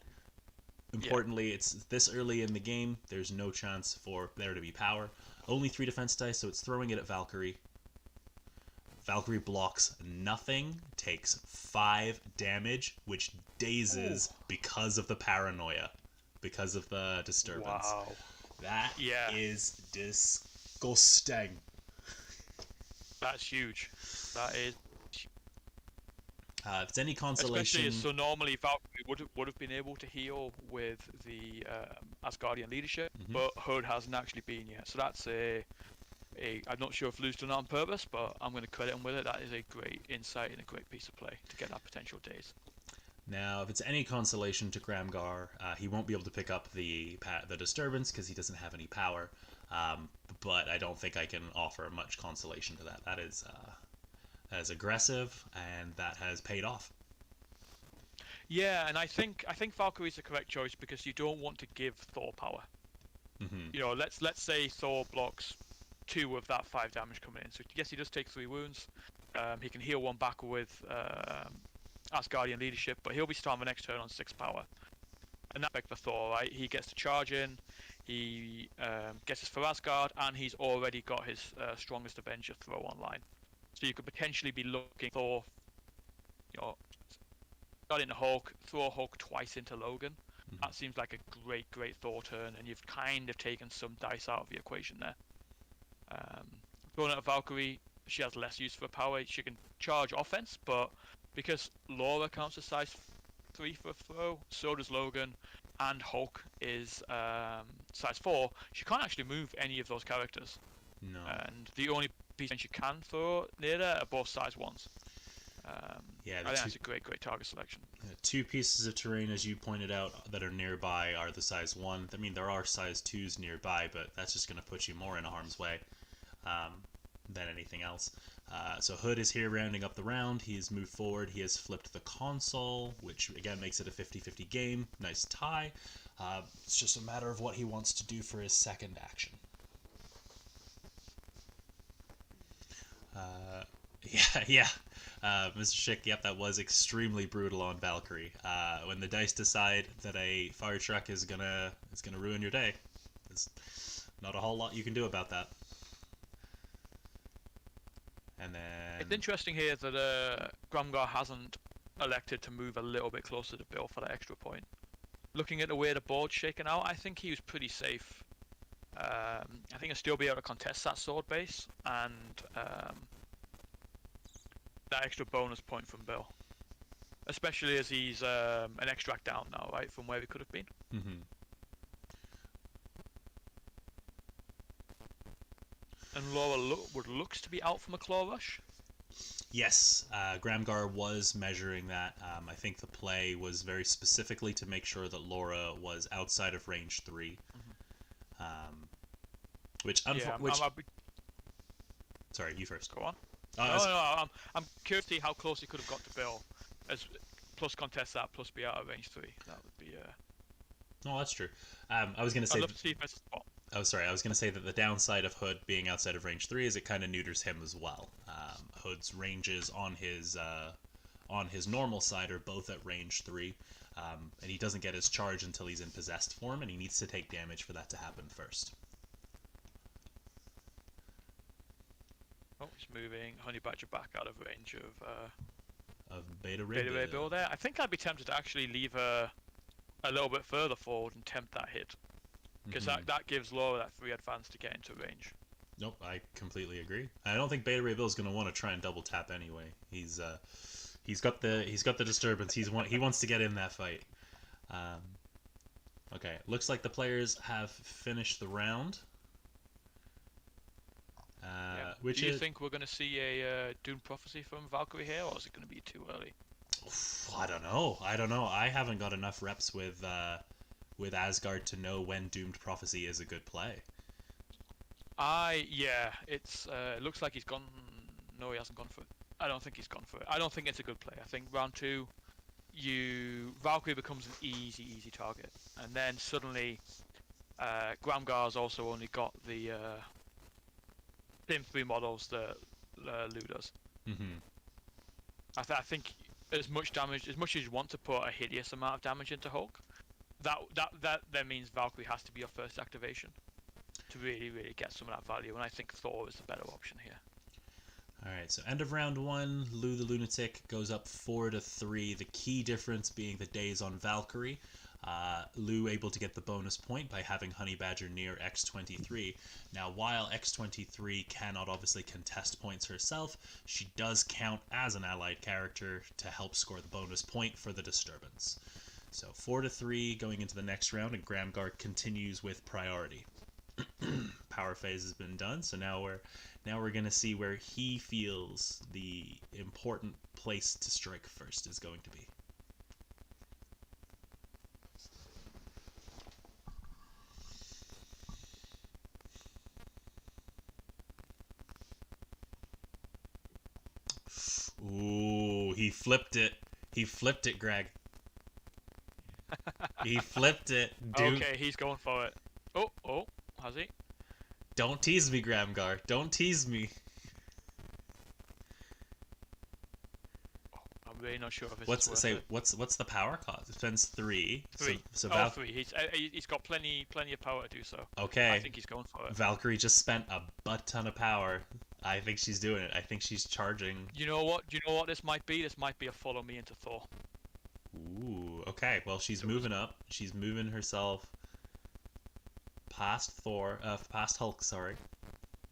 importantly, it's this early in the game. There's no chance for there to be power. Only 3 defense dice, so it's throwing it at Valkyrie. Valkyrie blocks nothing, takes 5 damage, which dazes because of the paranoia, because of the disturbance.
Wow.
That is disgusting.
That's huge. That is.
If it's any consolation,
especially so normally Valkyrie would have been able to heal with the Asgardian leadership, but Hood hasn't actually been yet. So that's I'm not sure if Lou's done it on purpose, but I'm going to credit him with it. That is a great insight and a great piece of play to get that potential daze.
Now, if it's any consolation to Gramgar, he won't be able to pick up the disturbance because he doesn't have any power. But I don't think I can offer much consolation to that. That is aggressive, and that has paid off.
Yeah, and I think Valkyrie's the correct choice because you don't want to give Thor power. You know, let's say Thor blocks 2 of that 5 damage coming in. So yes, he does take 3 wounds. He can heal 1 back with Asgardian leadership, but he'll be starting the next turn on 6 power. And that's big for Thor, right? He gets to charge in. He gets his for Asgard, and he's already got his strongest Avenger throw online. So you could potentially be looking Thor, start into Hulk, throw Hulk twice into Logan. That seems like a great Thor turn, and you've kind of taken some dice out of the equation there. Throwing at Valkyrie, she has less use for power. She can charge offense, but because Laura counts as size 3 for a throw, so does Logan, and Hulk is size 4, she can't actually move any of those characters.
No.
And the only piece she can throw near there are both size 1s.
Yeah,
I think that's a great target selection.
two pieces of terrain, as you pointed out, that are nearby are the size 1. I mean, there are size 2s nearby, but that's just going to put you more in harm's way than anything else. So Hood is here rounding up the round. He has moved forward. He has flipped the console, which again makes it a 50-50 game. Nice tie. It's just a matter of what he wants to do for his second action. Yeah. Mr. Schick, yep, that was extremely brutal on Valkyrie. When the dice decide that a fire truck is gonna ruin your day, there's not a whole lot you can do about that. And then
it's interesting here that Gramgar hasn't elected to move a little bit closer to Bill for that extra point. Looking at the way the board's shaken out, I think he was pretty safe. I think he'll still be able to contest that sword base and that extra bonus point from Bill, especially as he's an extract down now, right, from where he could have been.
Mm-hmm.
And Laura looks to be out from a claw rush.
Yes, Gramgar was measuring that. I think the play was very specifically to make sure that Laura was outside of range 3. Sorry, you first.
Go on. No, I'm curious to see how close he could have got to Bill, as plus contest that, plus be out of range 3. That would be.
No, that's true. I was going to say.
I'd love to see if it's a spot.
Oh, sorry. I was going to say that the downside of Hood being outside of range 3 is it kind of neuters him as well. Hood's ranges on his normal side are both at range 3, and he doesn't get his charge until he's in possessed form, and he needs to take damage for that to happen first.
Oh, he's moving Honey Badger back out of range
of Beta Ray
Bill there. I think I'd be tempted to actually leave her a little bit further forward and tempt that hit, because that gives Laura that 3 advance to get into range.
Nope, I completely agree. I don't think Beta Ray Bill's going to want to try and double tap anyway. He's got the disturbance. He wants to get in that fight. Okay, looks like the players have finished the round.
Do you think we're going to see a Doomed Prophecy from Valkyrie here, or is it going to be too early?
I don't know. I haven't got enough reps with Asgard to know when Doomed Prophecy is a good play.
It looks like he's gone. No, he hasn't gone for it. I don't think he's gone for it. I don't think it's a good play. I think round 2, Valkyrie becomes an easy target, and then suddenly, Gramgar's also only got the same 3 models that Lou does.
Mm-hmm.
I think as much damage, as much as you want to put a hideous amount of damage into Hulk, that then means Valkyrie has to be your first activation to really get some of that value, and I think Thor is the better option here.
Alright, so end of round 1, Lou the Lunatic goes up 4-3. The key difference being the days on Valkyrie. Lou able to get the bonus point by having Honey Badger near X-23. Now, while X-23 cannot obviously contest points herself, she does count as an allied character to help score the bonus point for the disturbance. So 4-3 going into the next round, and Gramgar continues with priority. Power phase has been done, so now we're gonna see where he feels the important place to strike first is going to be. Ooh, he flipped it. He flipped it, Greg. He flipped it, dude.
Okay, he's going for it. Oh, has he?
Don't tease me, Gramgar. Don't tease me.
I'm really not sure if it's
what's the power cost? It spends 3.
3.
So
3. He's got plenty of power to do so.
Okay.
I think he's going for it.
Valkyrie just spent a butt ton of power. I think she's doing it. I think she's charging.
You know what? This might be? This might be a follow me into Thor.
Ooh. Okay. Well, she's moving up. She's moving herself past Hulk. Sorry.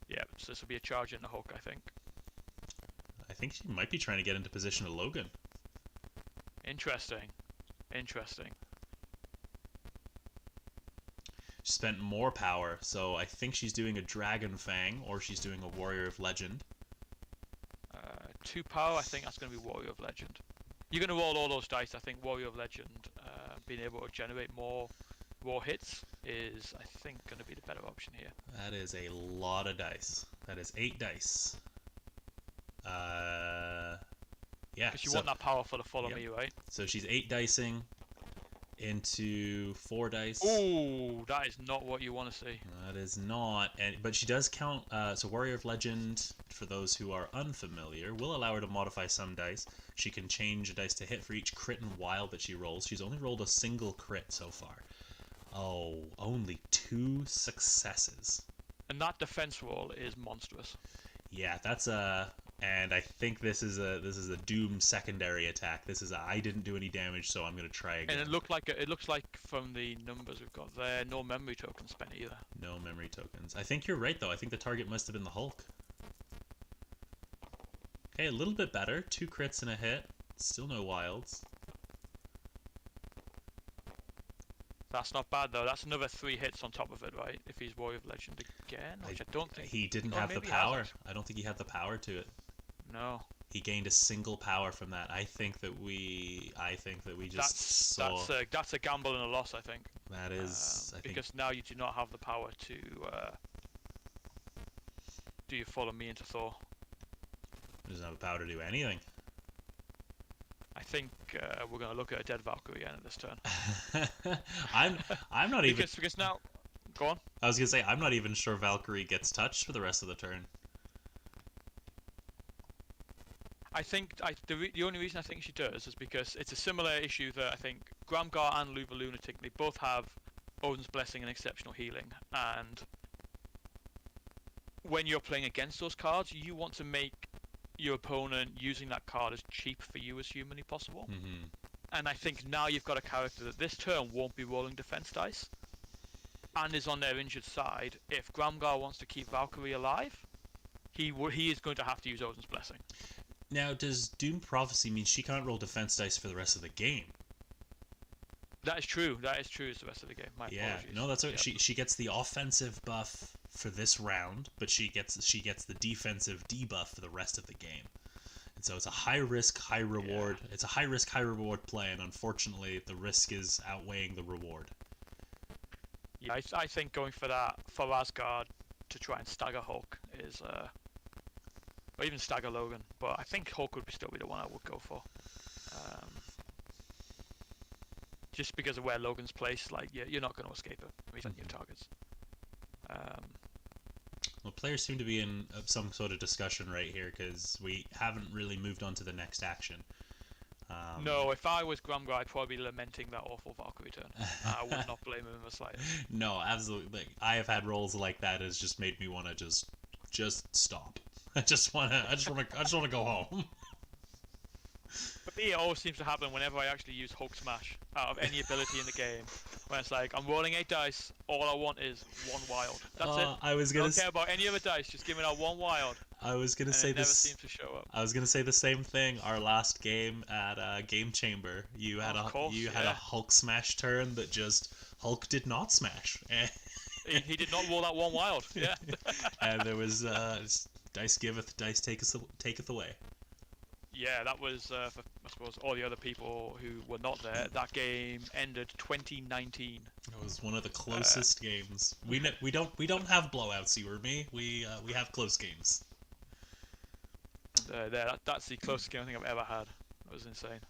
Yeah. So this will be a charge into Hulk, I think.
I think she might be trying to get into position to Logan.
Interesting.
She spent more power, so I think she's doing a Dragon Fang, or she's doing a Warrior of Legend.
2 power, I think that's going to be Warrior of Legend. You're going to roll all those dice. I think Warrior of Legend, being able to generate more raw hits, is, I think, going to be the better option here.
That is a lot of dice. That is 8 dice. Yeah.
Because you want that power for the follow me, right?
So she's 8 dicing into 4 dice.
Ooh, that is not what you want to see.
That is not, but she does count. So Warrior of Legend, for those who are unfamiliar, will allow her to modify some dice. She can change a dice to hit for each crit and wild that she rolls. She's only rolled a single crit so far. Oh, only 2 successes.
And that defense roll is monstrous.
Yeah, that's a. And I think this is a Doom secondary attack. This is a I didn't do any damage, so I'm gonna try again.
And it looks like from the numbers we've got there, no memory tokens spent either.
No memory tokens. I think you're right though. I think the target must have been the Hulk. Okay, a little bit better. 2 crits and a hit. Still no wilds.
That's not bad though. That's another 3 hits on top of it, right? If he's Warrior of Legend again, which I don't think
he didn't have the power. I don't think he had the power to it.
No.
He gained a single power from that. I think that we just saw.
That's a gamble and a loss, I think.
That is, I think,
because now you do not have the power to do you follow me into Thor.
He doesn't have the power to do anything.
I think we're going to look at a dead Valkyrie again at this turn.
I'm not even
because now, go on.
I was gonna say I'm not even sure Valkyrie gets touched for the rest of the turn.
I think the only reason I think she does is because it's a similar issue that I think Gramgar and Luva Lunatic, they both have Odin's Blessing and Exceptional Healing, and when you're playing against those cards, you want to make your opponent using that card as cheap for you as humanly possible.
Mm-hmm.
And I think now you've got a character that this turn won't be rolling defense dice and is on their injured side. If Gramgar wants to keep Valkyrie alive, he is going to have to use Odin's Blessing.
Now, does Doom Prophecy mean she can't roll defense dice for the rest of the game?
That is true. That is true. Is the rest of the game. My apologies.
No, that's okay.
Yep.
She gets the offensive buff for this round, but she gets the defensive debuff for the rest of the game. And so it's a high risk, high reward. Yeah. It's a high risk, high reward play, and unfortunately, the risk is outweighing the reward.
Yeah, I think going for that for Asgard to try and stagger Hulk is, or even stagger Logan. But I think Hulk would still be the one I would go for. Just because of where Logan's placed, like you're not going to escape it. He's on your targets.
Well, players seem to be in some sort of discussion right here because we haven't really moved on to the next action.
No, if I was Gramgar, I'd probably be lamenting that awful Valkyrie turn. I would not blame him in the slightest.
No, absolutely. Like, I have had rolls like that. It's just made me want to just stop. I just want to go home.
For me, it always seems to happen whenever I actually use Hulk Smash out of any ability in the game. When it's like, I'm rolling 8 dice, all I want is 1 wild. That's it. I don't care about any other dice, just give me that 1 wild.
I was gonna say
this. Never seems to show up.
I was gonna say the same thing. Our last game at Game Chamber, you had a Hulk Smash turn that just Hulk did not smash.
he did not roll that 1 wild. Yeah.
And there was dice giveth, dice taketh away.
Yeah, that was for, I suppose, all the other people who were not there. That game ended 2019.
It was one of the closest games. We don't have blowouts, you or me. We have close games.
That's the closest game I think I've ever had. That was insane.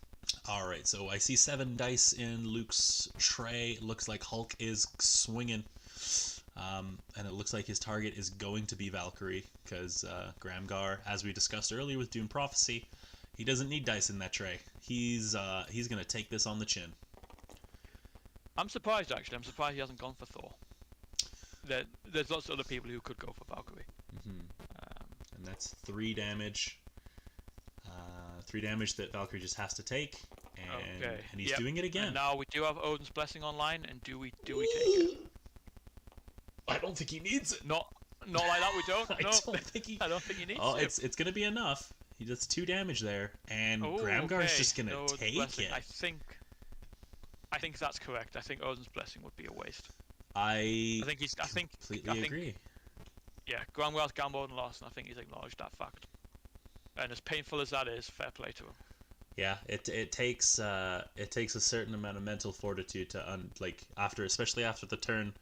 All right, so I see 7 dice in Luke's tray. Looks like Hulk is swinging. And it looks like his target is going to be Valkyrie because Gramgar, as we discussed earlier with Doom Prophecy, he doesn't need dice in that tray. He's gonna take this on the chin.
I'm surprised actually. I'm surprised he hasn't gone for Thor. There's lots of other people who could go for Valkyrie.
Mm-hmm. And that's 3 damage. 3 damage that Valkyrie just has to take, and he's doing it again.
And now we do have Odin's Blessing online, and do we take it?
I don't think he needs it.
Not like that. We don't.
I don't think he
needs it.
Oh, it's gonna be enough. He does 2 damage there, and Gramgar's just gonna take it.
I think that's correct. I think Odin's Blessing would be a waste.
I
completely
agree.
Yeah, Gramgar's gambled and lost, and I think he's acknowledged that fact. And as painful as that is, fair play to him.
Yeah, it takes a certain amount of mental fortitude to especially after the turn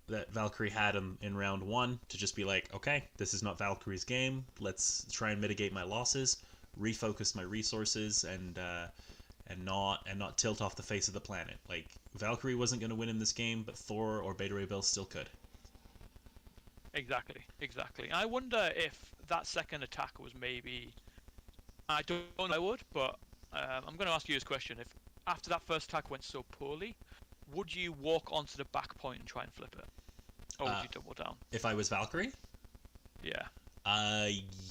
that Valkyrie had in round one, to just be like, okay, this is not Valkyrie's game. Let's try and mitigate my losses, refocus my resources, and not tilt off the face of the planet. Like, Valkyrie wasn't going to win in this game, but Thor or Beta Ray Bill still could.
Exactly, exactly. I wonder if that second attack was maybe. I don't know. I would, but I'm going to ask you this question: if after that first attack went so poorly, would you walk onto the back point and try and flip it, or would you double down?
If I was Valkyrie,
Yeah.
uh,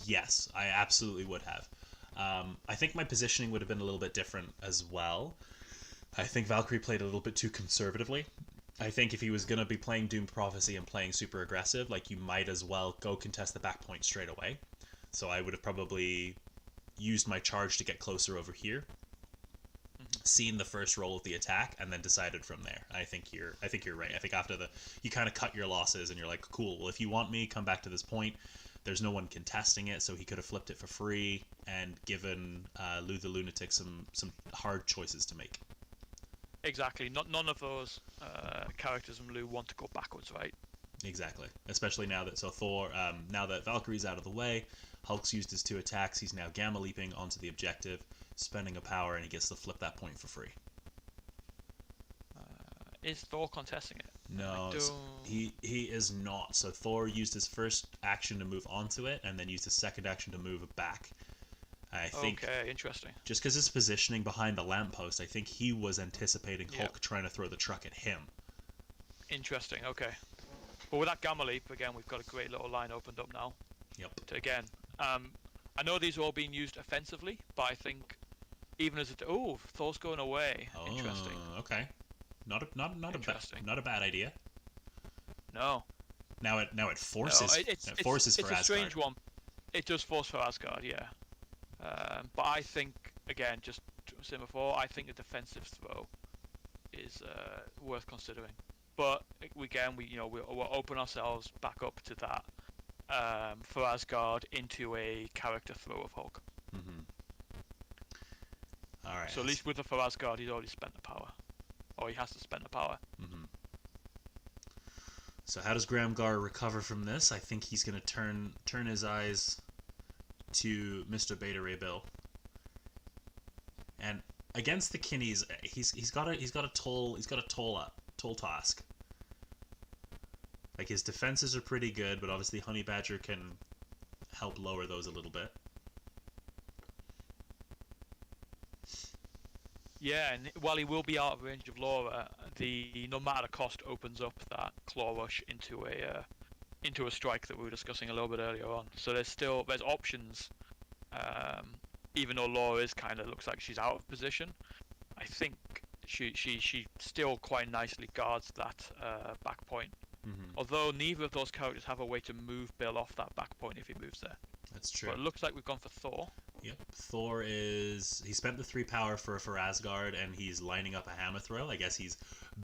yes, I absolutely would have. I think my positioning would have been a little bit different as well. I think Valkyrie played a little bit too conservatively. I think if he was going to be playing Doomed Prophecy and playing super aggressive, like, you might as well go contest the back point straight away. So I would have probably used my charge to get closer over here, seen the first roll of the attack, and then decided from there. I think you're right. I think after you kind of cut your losses and you're like, cool, well, if you want me, come back to this point. There's no one contesting it, so he could have flipped it for free and given Lou the Lunatic some hard choices to make.
Exactly. None of those characters from Lou want to go backwards, right?
Exactly. Especially now that Thor, now that Valkyrie's out of the way, Hulk's used his 2 attacks. He's now gamma leaping onto the objective, spending a power, and he gets to flip that point for free.
Is Thor contesting it?
No, he is not. So Thor used his first action to move onto it, and then used his second action to move it back. I think.
Okay, interesting.
Just because his positioning behind the lamppost, I think he was anticipating Hulk trying to throw the truck at him.
Interesting. Okay. But with that gamma leap, again, we've got a great little line opened up now.
Yep.
Again, I know these are all being used offensively, but I think even as Thor's going away.
Oh,
interesting.
Okay. Not a bad idea.
No.
Now it forces.
No, it's
for Asgard.
It's a strange one. It does force for Asgard, yeah. But I think, again, just saying before, I think a defensive throw is worth considering. But again, we'll open ourselves back up to that for Asgard into a character throw of Hulk.
Mm-hmm. All right.
So at least with the for Asgard, he's already spent the power, or he has to spend the power.
Mm-hmm. So how does Gramgar recover from this? I think he's going to turn his eyes to Mr. Beta Ray Bill, and against the Kinneys, he's got a toll task. Like, his defenses are pretty good, but obviously Honey Badger can help lower those a little bit.
Yeah, and while he will be out of range of Laura, the no matter cost opens up that claw rush into a strike that we were discussing a little bit earlier on. So there's options. Even though Laura is kind of looks like she's out of position, I think she still quite nicely guards that back point.
Mm-hmm.
Although neither of those characters have a way to move Bill off that back point if he moves there.
That's true.
But it looks like we've gone for Thor.
Yep. Thor he spent the 3 power for Asgard, and he's lining up a hammer throw. I guess he's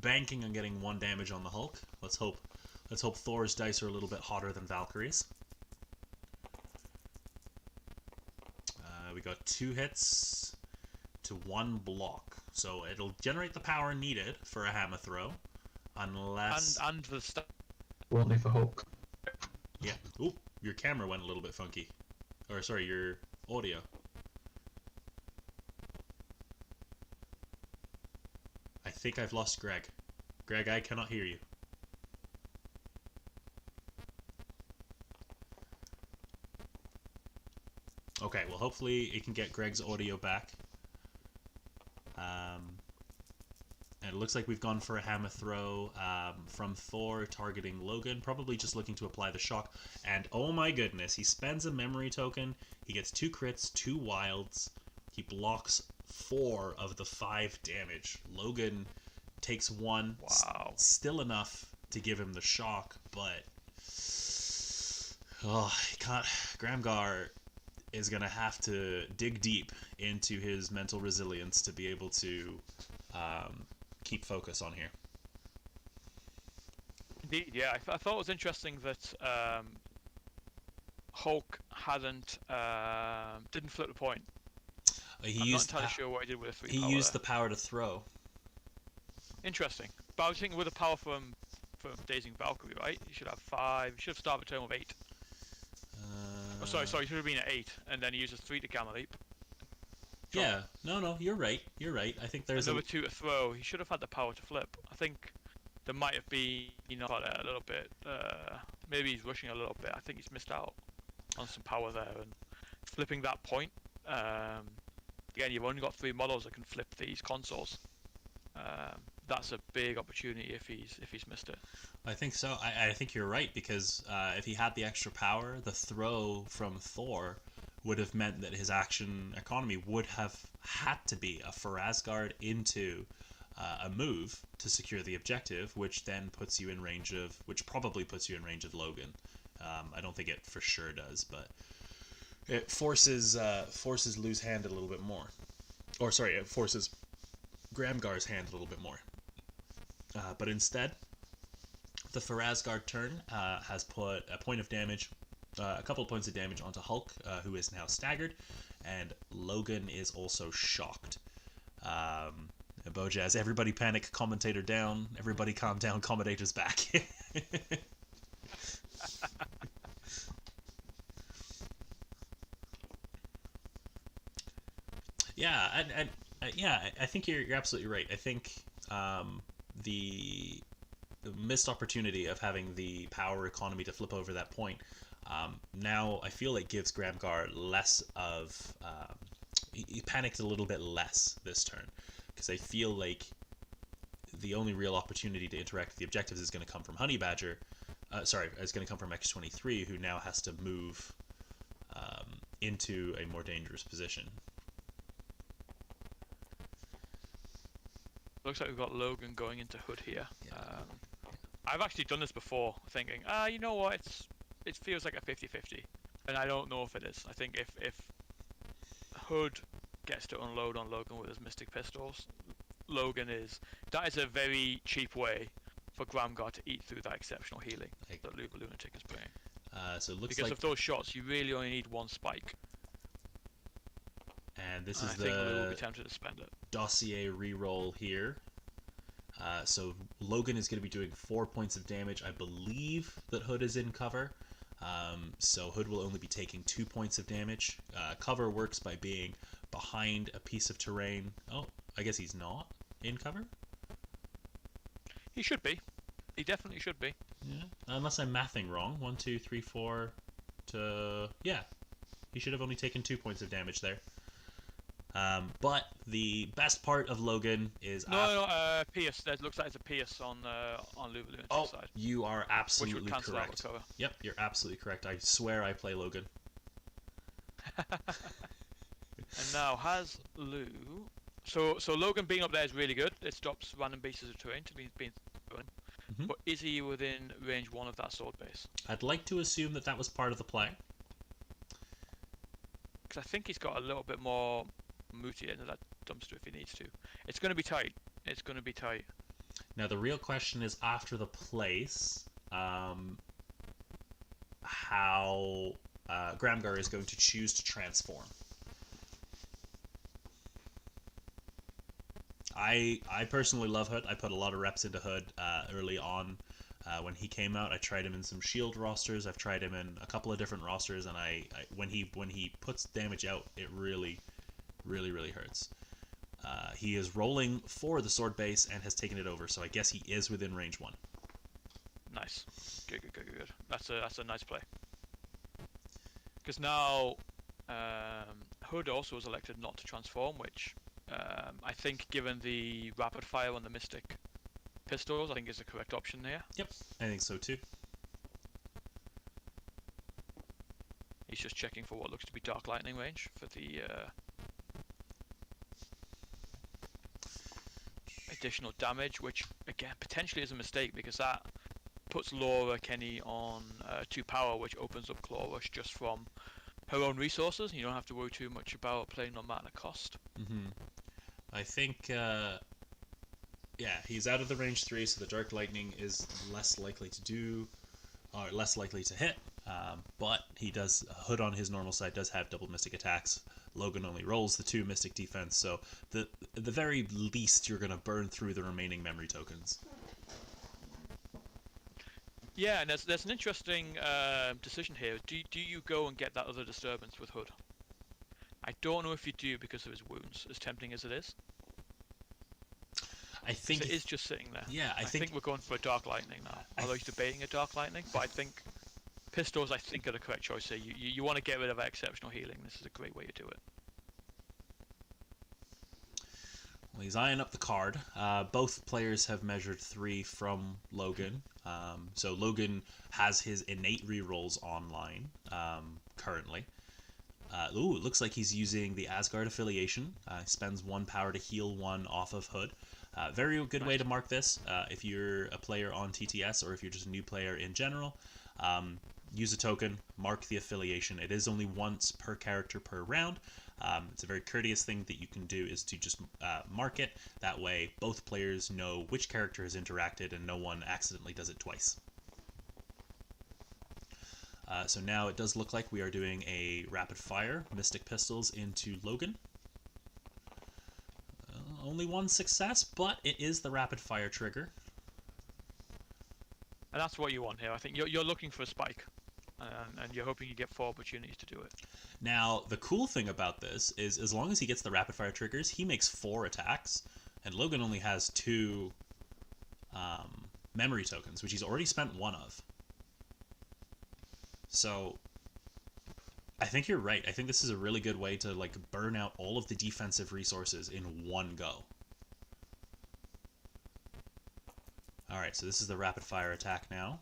banking on getting 1 damage on the Hulk. Let's hope Thor's dice are a little bit hotter than Valkyrie's. We got 2 hits to 1 block, so it'll generate the power needed for a hammer throw, unless
and the stuff.
Only for Hulk.
Yeah. Ooh, your camera went a little bit funky. Or sorry, your audio. I think I've lost Greg. Greg, I cannot hear you. Okay, well, hopefully it can get Greg's audio back. And it looks like we've gone for a hammer throw from Thor, targeting Logan, probably just looking to apply the shock. And oh my goodness, he spends a memory token. He gets 2 crits, 2 wilds. He blocks 4 of the 5 damage. Logan takes 1.
Wow.
Still enough to give him the shock, but he can't. Gramgar is going to have to dig deep into his mental resilience to be able to keep focus on here.
Indeed, yeah. I thought it was interesting that Hulk didn't flip the point.
He
I'm not
used
entirely sure what he did with a 3
he
power
used
there.
the power to throw.
Interesting. But I was thinking with the power from Dazing Valkyrie, right? You should have 5. You should have started the turn with 8. Oh, sorry. You should have been at 8, and then he uses 3 to gamma leap.
Yeah, no, you're right. You're right. I think there's
Another 2 to throw. He should have had the power to flip. I think there might have been a little bit. Maybe he's rushing a little bit. I think he's missed out on some power there, and flipping that point. Again, you've only got 3 models that can flip these consoles. That's a big opportunity if he's missed it.
I think so. I think you're right because if he had the extra power, the throw from Thor would have meant that his action economy would have had to be a Farazgard into a move to secure the objective, which then puts you in range of, which probably puts you in range of Logan. I don't think it for sure does, but it forces Lou's hand a little bit more, or sorry, it forces Gramgar's hand a little bit more. But instead, the Farazgard turn has put a point of damage, a couple of points of damage onto Hulk, who is now staggered, and Logan is also shocked. Bojaz, everybody panic, commentator down, everybody calm down, commentator's back. Yeah, I think you're absolutely right. I think the missed opportunity of having the power economy to flip over that point now I feel it gives Gramgar less of he panicked a little bit less this turn because I feel like the only real opportunity to interact with the objectives is going to come from Honey Badger. It's going to come from X-23, who now has to move into a more dangerous position.
Looks like we've got Logan going into Hood here.
Yeah.
I've actually done this before, thinking, you know what, it feels like a 50-50, and I don't know if it is. I think if Hood gets to unload on Logan with his Mystic Pistols, that is a very cheap way for Gramgar to eat through that exceptional healing that Loveable Lunatic is bringing.
So it looks
because
like
of those shots, you really only need 1 spike.
And this
I
is
think Lou will
the
be tempted to spend it.
dossier reroll here. So Logan is going to be doing 4 points of damage. I believe that Hood is in cover. So Hood will only be taking 2 points of damage. Cover works by being behind a piece of terrain. Oh, I guess he's not in cover?
He should be. He definitely should be.
Yeah, unless I'm mathing wrong. 1, 2, 3, 4 to... Yeah, he should have only taken 2 points of damage there. But the best part of Logan is...
Pierce. That looks like it's a Pierce on Loveable Lunatic's side.
You are absolutely
which would cancel
correct.
Out the cover.
Yep, you're absolutely correct. I swear I play Logan.
And now has Lou... So Logan being up there is really good. It stops random pieces of terrain to be being thrown.
Mm-hmm.
But is he within range 1 of that sword base?
I'd like to assume that that was part of the play.
Because I think he's got a little bit more mooty into that dumpster if he needs to. It's going to be tight. It's going to be tight.
Now the real question is, after the place, how Gramgar is going to choose to transform. I personally love Hood. I put a lot of reps into Hood early on. When he came out, I tried him in some Shield rosters. I've tried him in a couple of different rosters, and when he puts damage out, it really hurts. He is rolling for the sword base and has taken it over, so I guess he is within range 1.
Nice. Good. That's a nice play. Because now Hood also was elected not to transform, which I think, given the rapid fire on the Mystic Pistols, I think is the correct option here.
Yep, I think so too.
He's just checking for what looks to be Dark Lightning range for the additional damage, which again potentially is a mistake because that puts Laura Kenny on 2 power, which opens up Claw Rush just from her own resources. You don't have to worry too much about playing no matter cost.
Mm-hmm. I think, he's out of the range 3, so the Dark Lightning is less likely to hit. But he does, Hood on his normal side does have double Mystic attacks. Logan only rolls the 2 Mystic defense, so at the very least you're going to burn through the remaining memory tokens.
Yeah, and there's an interesting decision here. Do you go and get that other disturbance with Hood? I don't know if you do because of his wounds, as tempting as it is.
I think
it is just sitting there.
Yeah,
I think we're going for a Dark Lightning now. Although he's debating a Dark Lightning, but I think pistols, I think, are the correct choice here. You want to get rid of that exceptional healing. This is a great way to do it.
Well, he's eyeing up the card. Both players have measured 3 from Logan. So Logan has his innate rerolls online currently. It looks like he's using the Asgard affiliation. Spends 1 power to heal 1 off of Hood. Very good way to mark this if you're a player on TTS or if you're just a new player in general. Use a token, mark the affiliation. It is only once per character per round. It's a very courteous thing that you can do is to just mark it. That way both players know which character has interacted and no one accidentally does it twice. So now it does look like we are doing a rapid fire Mystic Pistols into Logan. Only 1 success, but it is the rapid fire trigger.
And that's what you want here. I think you're looking for a spike, and you're hoping you get 4 opportunities to do it.
Now, the cool thing about this is as long as he gets the rapid fire triggers, he makes 4 attacks, and Logan only has 2 memory tokens, which he's already spent 1 of. So I think you're right. I think this is a really good way to like burn out all of the defensive resources in one go. Alright, so this is the rapid fire attack now.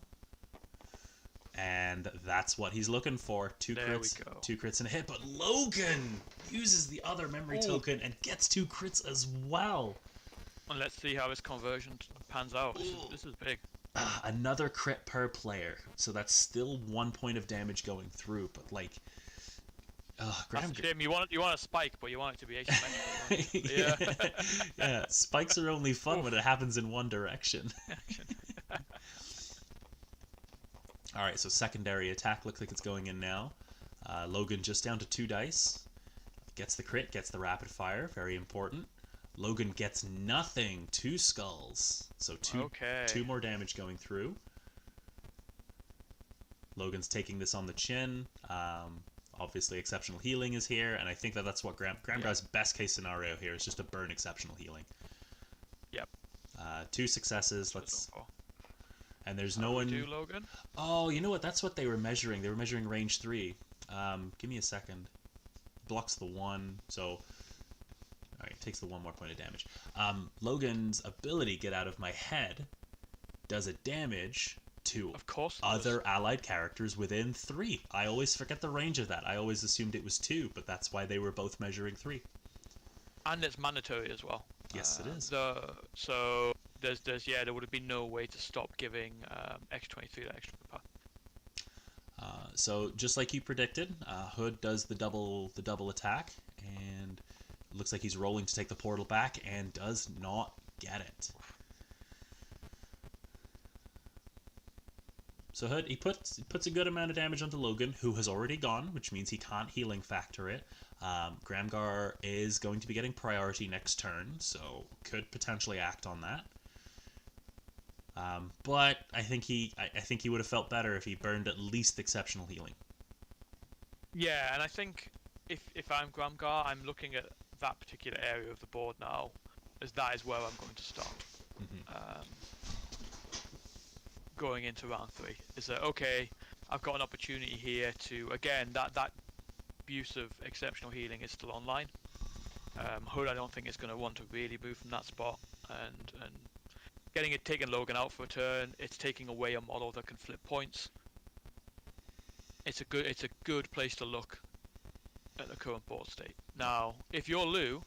And that's what he's looking for. 2 crits, 2 crits and a hit. But Logan uses the other memory token and gets 2 crits as well.
And let's see how his conversion pans out. This is big.
Another crit per player. So that's still 1 point of damage going through. But like,
Jim, you want a spike, but you want it to be asymmetrical.
Yeah, spikes are only fun when it happens in one direction. Alright, so secondary attack looks like it's going in now. Logan just down to 2 dice. Gets the crit, gets the rapid fire, very important. Logan gets nothing, 2 skulls. So 2 more damage going through. Logan's taking this on the chin. Obviously, exceptional healing is here, and I think that's what Gramgar's best case scenario here is just to burn exceptional healing.
Yep.
2 successes. And there's no one.
Do Logan?
Oh, you know what? That's what they were measuring. They were measuring range 3. Give me a second. Blocks the 1, so. Alright, takes the 1 more point of damage. Logan's ability, Get Out of My Head, does a damage to other allied characters within 3. I always forget the range of that. I always assumed it was 2, but that's why they were both measuring 3.
And it's mandatory as well.
Yes, it is.
So there would have been no way to stop giving X23 that extra power.
So just like you predicted, Hood does the double attack, and it looks like he's rolling to take the portal back, and does not get it. So Hood, he puts a good amount of damage onto Logan, who has already gone, which means he can't healing factor it. Gramgar is going to be getting priority next turn, so could potentially act on that. But I think he would have felt better if he burned at least exceptional healing.
Yeah, and I think if I'm Gramgar, I'm looking at that particular area of the board now, as that is where I'm going to start. Going into round 3 is that okay? I've got an opportunity here to again that use of exceptional healing is still online. Hood I don't think is going to want to really move from that spot, and taking Logan out for a turn, it's taking away a model that can flip points. It's a good place to look at the current board state. Now, if you're Lou,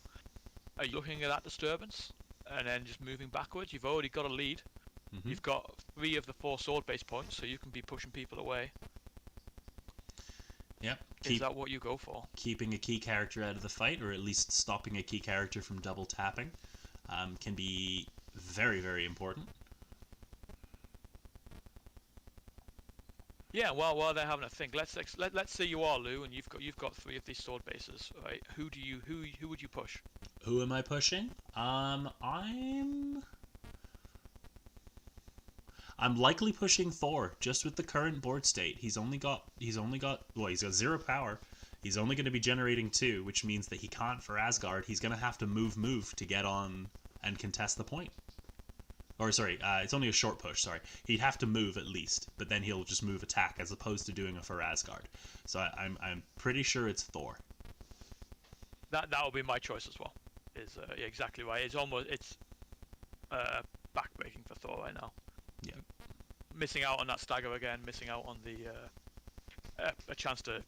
are you looking at that disturbance and then just moving backwards? You've already got a lead. You've got 3 of the 4 sword-based points, so you can be pushing people away.
Yep.
Is that what you go for?
Keeping a key character out of the fight, or at least stopping a key character from double tapping, can be very, very important.
Yeah, while they're having a think, let's say you are Lou and you've got 3 of these sword bases, right? Who would you push?
Who am I pushing? I'm likely pushing Thor just with the current board state. He's got 0 power. He's only going to be generating 2, which means that he can't for Asgard. He's going to have to move to get on and contest the point. Or sorry, it's only a short push. Sorry, he'd have to move at least, but then he'll just move attack as opposed to doing a for Asgard. So I'm pretty sure it's Thor.
That would be my choice as well. Is exactly right. It's backbreaking for Thor right now.
Yeah.
Missing out on that stagger again. Missing out on the a chance to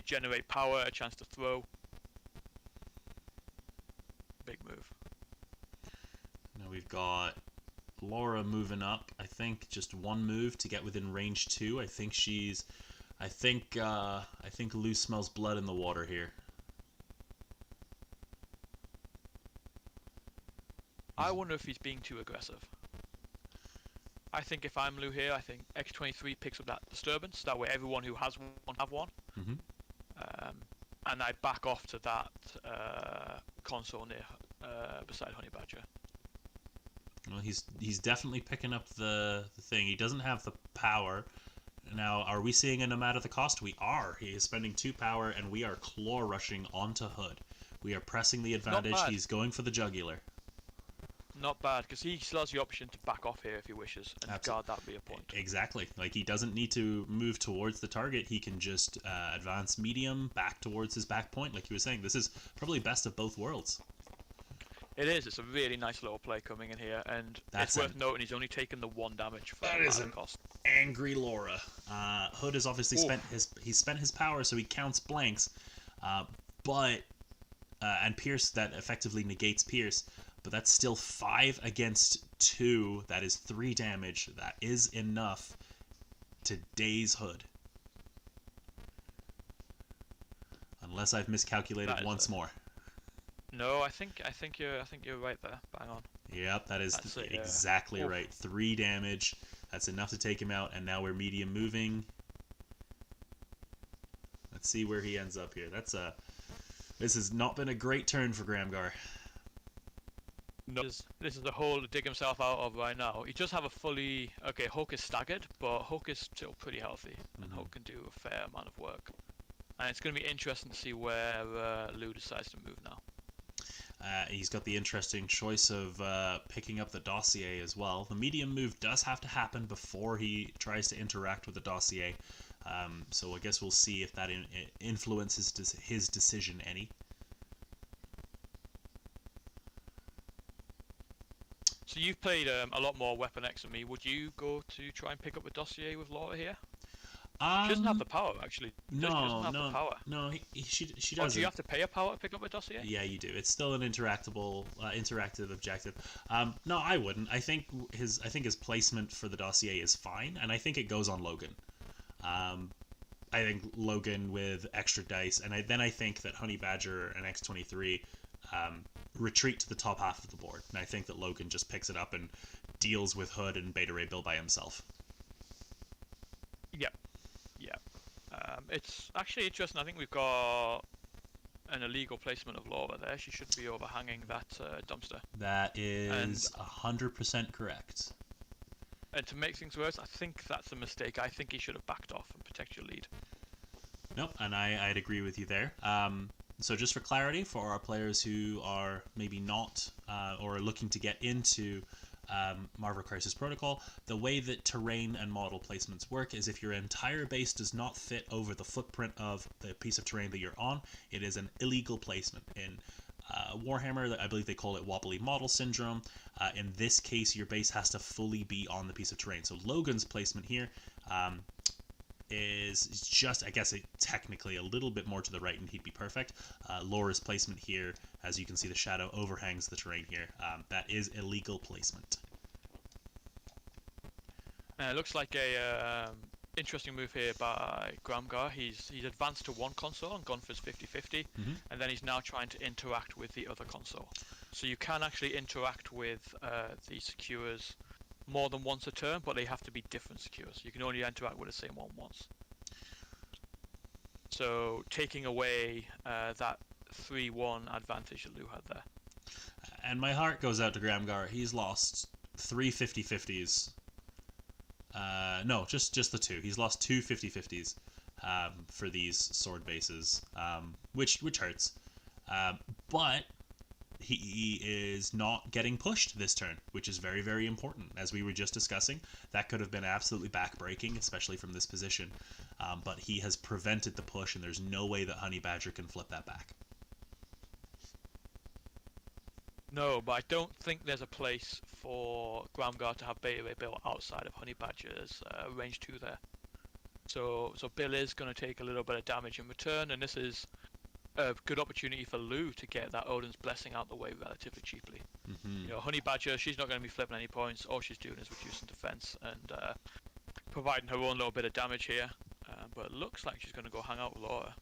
generate power. A chance to throw. Big move.
Now we've got Laura moving up. I think just 1 move to get within range 2. I think Lou smells blood in the water here.
I wonder if he's being too aggressive. I think if I'm Lou here, I think X23 picks up that disturbance. That way everyone who has one have one.
Mm-hmm.
And I back off to that console near beside Honey Badger.
Well, he's definitely picking up the thing. He doesn't have the power. Now, are we seeing a no matter the cost? We are. He is spending 2 power, and we are claw rushing onto Hood. We are pressing the advantage. He's going for the jugular.
Not bad, because he still has the option to back off here if he wishes and guard that rear point.
Exactly. Like, he doesn't need to move towards the target. He can just advance medium back towards his back point, like you were saying. This is probably best of both worlds.
It is. It's a really nice little play coming in here, and it's worth noting he's only taken the 1 damage for that cost.
Angry Laura. Hood has obviously spent his power, so he counts blanks, and Pierce, that effectively negates Pierce. But that's still 5 against 2. That is 3 damage. That is enough to daze Hood. Unless I've miscalculated once more.
No, I think you're right there. Bang on.
Yep, that is exactly right. 3 damage. That's enough to take him out, and now we're medium moving. Let's see where he ends up here. This has not been a great turn for Gramgar.
No, this is the hole to dig himself out of right now. He does have a fully... Okay, Hulk is staggered, but Hulk is still pretty healthy, and Hulk can do a fair amount of work. And it's going to be interesting to see where Lou decides to move now.
He's got the interesting choice of picking up the dossier as well. The medium move does have to happen before he tries to interact with the dossier. So I guess we'll see if that influences his decision any.
So you've played a lot more Weapon X than me. Would you go to try and pick up a dossier with Laura here? She doesn't have the power, actually. She doesn't have the power.
No, she doesn't.
Oh, do you have to pay a power to pick up a dossier?
Yeah, you do. It's still an interactive objective. No, I wouldn't. I think his placement for the dossier is fine, and I think it goes on Logan. I think Logan with extra dice, and then I think that Honey Badger and X23 retreat to the top half of the board, and I think that Logan just picks it up and deals with Hood and Beta Ray Bill by himself.
Yep. Yeah. It's actually interesting. I think we've got an illegal placement of Laura there. She shouldn't be overhanging that dumpster.
That is 100% correct.
And to make things worse, I think that's a mistake. I think he should have backed off and protect your lead.
Nope, and I'd agree with you there. So just for clarity, for our players who are maybe not or are looking to get into Marvel Crisis Protocol, the way that terrain and model placements work is if your entire base does not fit over the footprint of the piece of terrain that you're on, it is an illegal placement. In Warhammer, I believe they call it wobbly model syndrome. In this case, your base has to fully be on the piece of terrain. So Logan's placement here is just, I guess, technically a little bit more to the right, and he'd be perfect. Laura's placement here, as you can see, the shadow overhangs the terrain here. That is illegal placement.
It looks like a interesting move here by Gramgar. He's advanced to one console and gone for his 50-50, and then he's now trying to interact with the other console. So you can actually interact with the secures more than once a turn, but they have to be different secures. You can only interact with the same one once. So taking away that 3-1 advantage that Lou had there.
And my heart goes out to Gramgar. He's lost 3 50-50s. No, just the 2. He's lost 2 50-50s for these sword bases, which hurts. But he is not getting pushed this turn, which is very, very important. As we were just discussing, that could have been absolutely backbreaking, especially from this position. But he has prevented the push, and there's no way that Honey Badger can flip that back.
No, but I don't think there's a place for Gramgar to have Beta Ray Bill outside of Honey Badger's range 2 there. So Bill is going to take a little bit of damage in return, and this is a good opportunity for Lou to get that Odin's Blessing out the way relatively cheaply.
Mm-hmm.
You know, Honey Badger, she's not going to be flipping any points. All she's doing is reducing defense and providing her own little bit of damage here. But it looks like she's going to go hang out with Laura.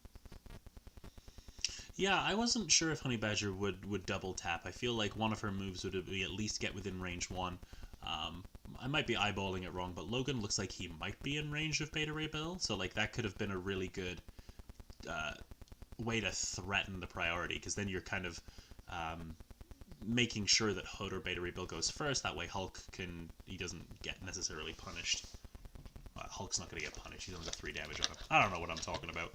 Yeah, I wasn't sure if Honey Badger would double tap. I feel like one of her moves would be at least get within range 1. I might be eyeballing it wrong, but Logan looks like he might be in range of Beta Ray Bill, so like that could have been a really good way to threaten the priority, because then you're kind of making sure that Hood or Beta Ray Bill goes first. That way Hulk he doesn't get necessarily punished. Hulk's not going to get punished. He's only got 3 damage on him. I don't know what I'm talking about.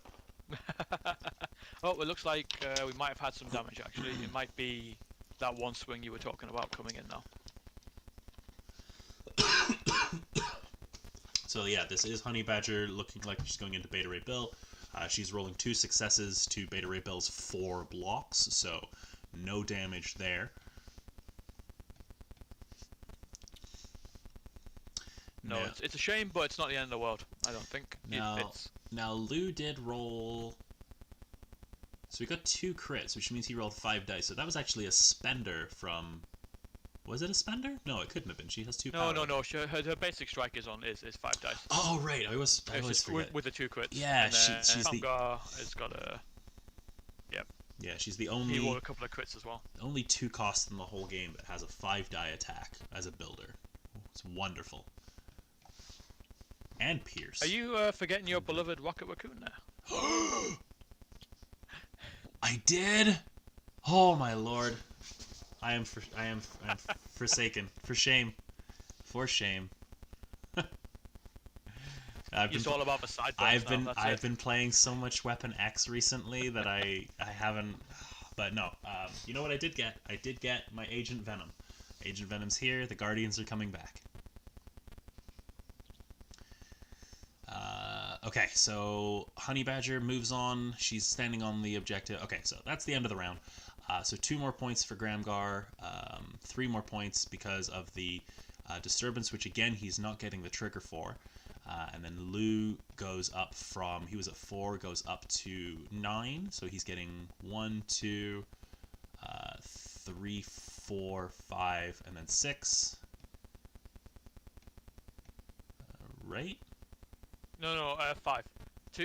Oh, it looks like we might have had some damage actually. It might be that one swing you were talking about coming in now.
So yeah, this is Honey Badger looking like she's going into Beta Ray Bill. She's rolling 2 successes to Beta Ray Bill's 4 blocks, so no damage there.
No,
now,
it's a shame, but it's not the end of the world, I don't think.
Now Lou did roll... So we got 2 crits, which means he rolled 5 dice. So that was actually a spender from... Was it a spender? No, it couldn't have been. She has 2 power.
No. Her basic strike is 5 dice.
Oh, right. I always forget.
With the 2 crits.
Yeah,
and
she's the...
Gramgar has got a... Yep.
Yeah, she's the only...
He rolled a couple of crits as well.
Only 2 costs in the whole game that has a 5 die attack as a builder. It's wonderful. And Pierce.
Are you forgetting your beloved Rocket Raccoon there?
I did. Oh my lord! I am forsaken. For shame.
It's all about the side.
I've been playing so much Weapon X recently that I haven't. But no, you know what I did get? I did get my Agent Venom. Agent Venom's here. The Guardians are coming back. Okay, so Honey Badger moves on. She's standing on the objective. Okay, so that's the end of the round. So 2 more points for Gramgar, 3 more points because of the disturbance, which again he's not getting the trigger for. And then Lou goes up from, he was at 4, goes up to 9. So he's getting 1, 2, 3, 4, 5, and then 6. Right?
No, 5.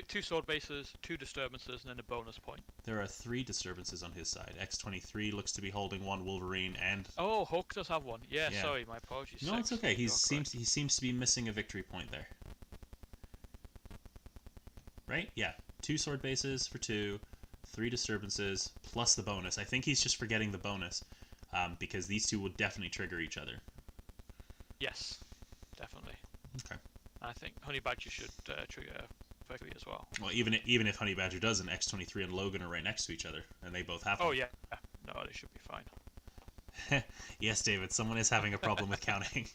Two sword bases, 2 disturbances, and then a bonus point.
There are 3 disturbances on his side. X-23 looks to be holding 1 Wolverine and...
Oh, Hulk does have 1. Yeah, sorry, my apologies.
No, 6. It's okay. He seems to be missing a victory point there. Right? Yeah. 2 sword bases for 2, 3 disturbances, plus the bonus. I think he's just forgetting the bonus, because these 2 will definitely trigger each other.
Yes, definitely.
Okay.
I think Honey Badger should trigger quickly as well.
Well, even if Honey Badger doesn't, X-23 and Logan are right next to each other, and they both have them.
Oh, yeah. No, they should be fine.
Yes, David, someone is having a problem with counting.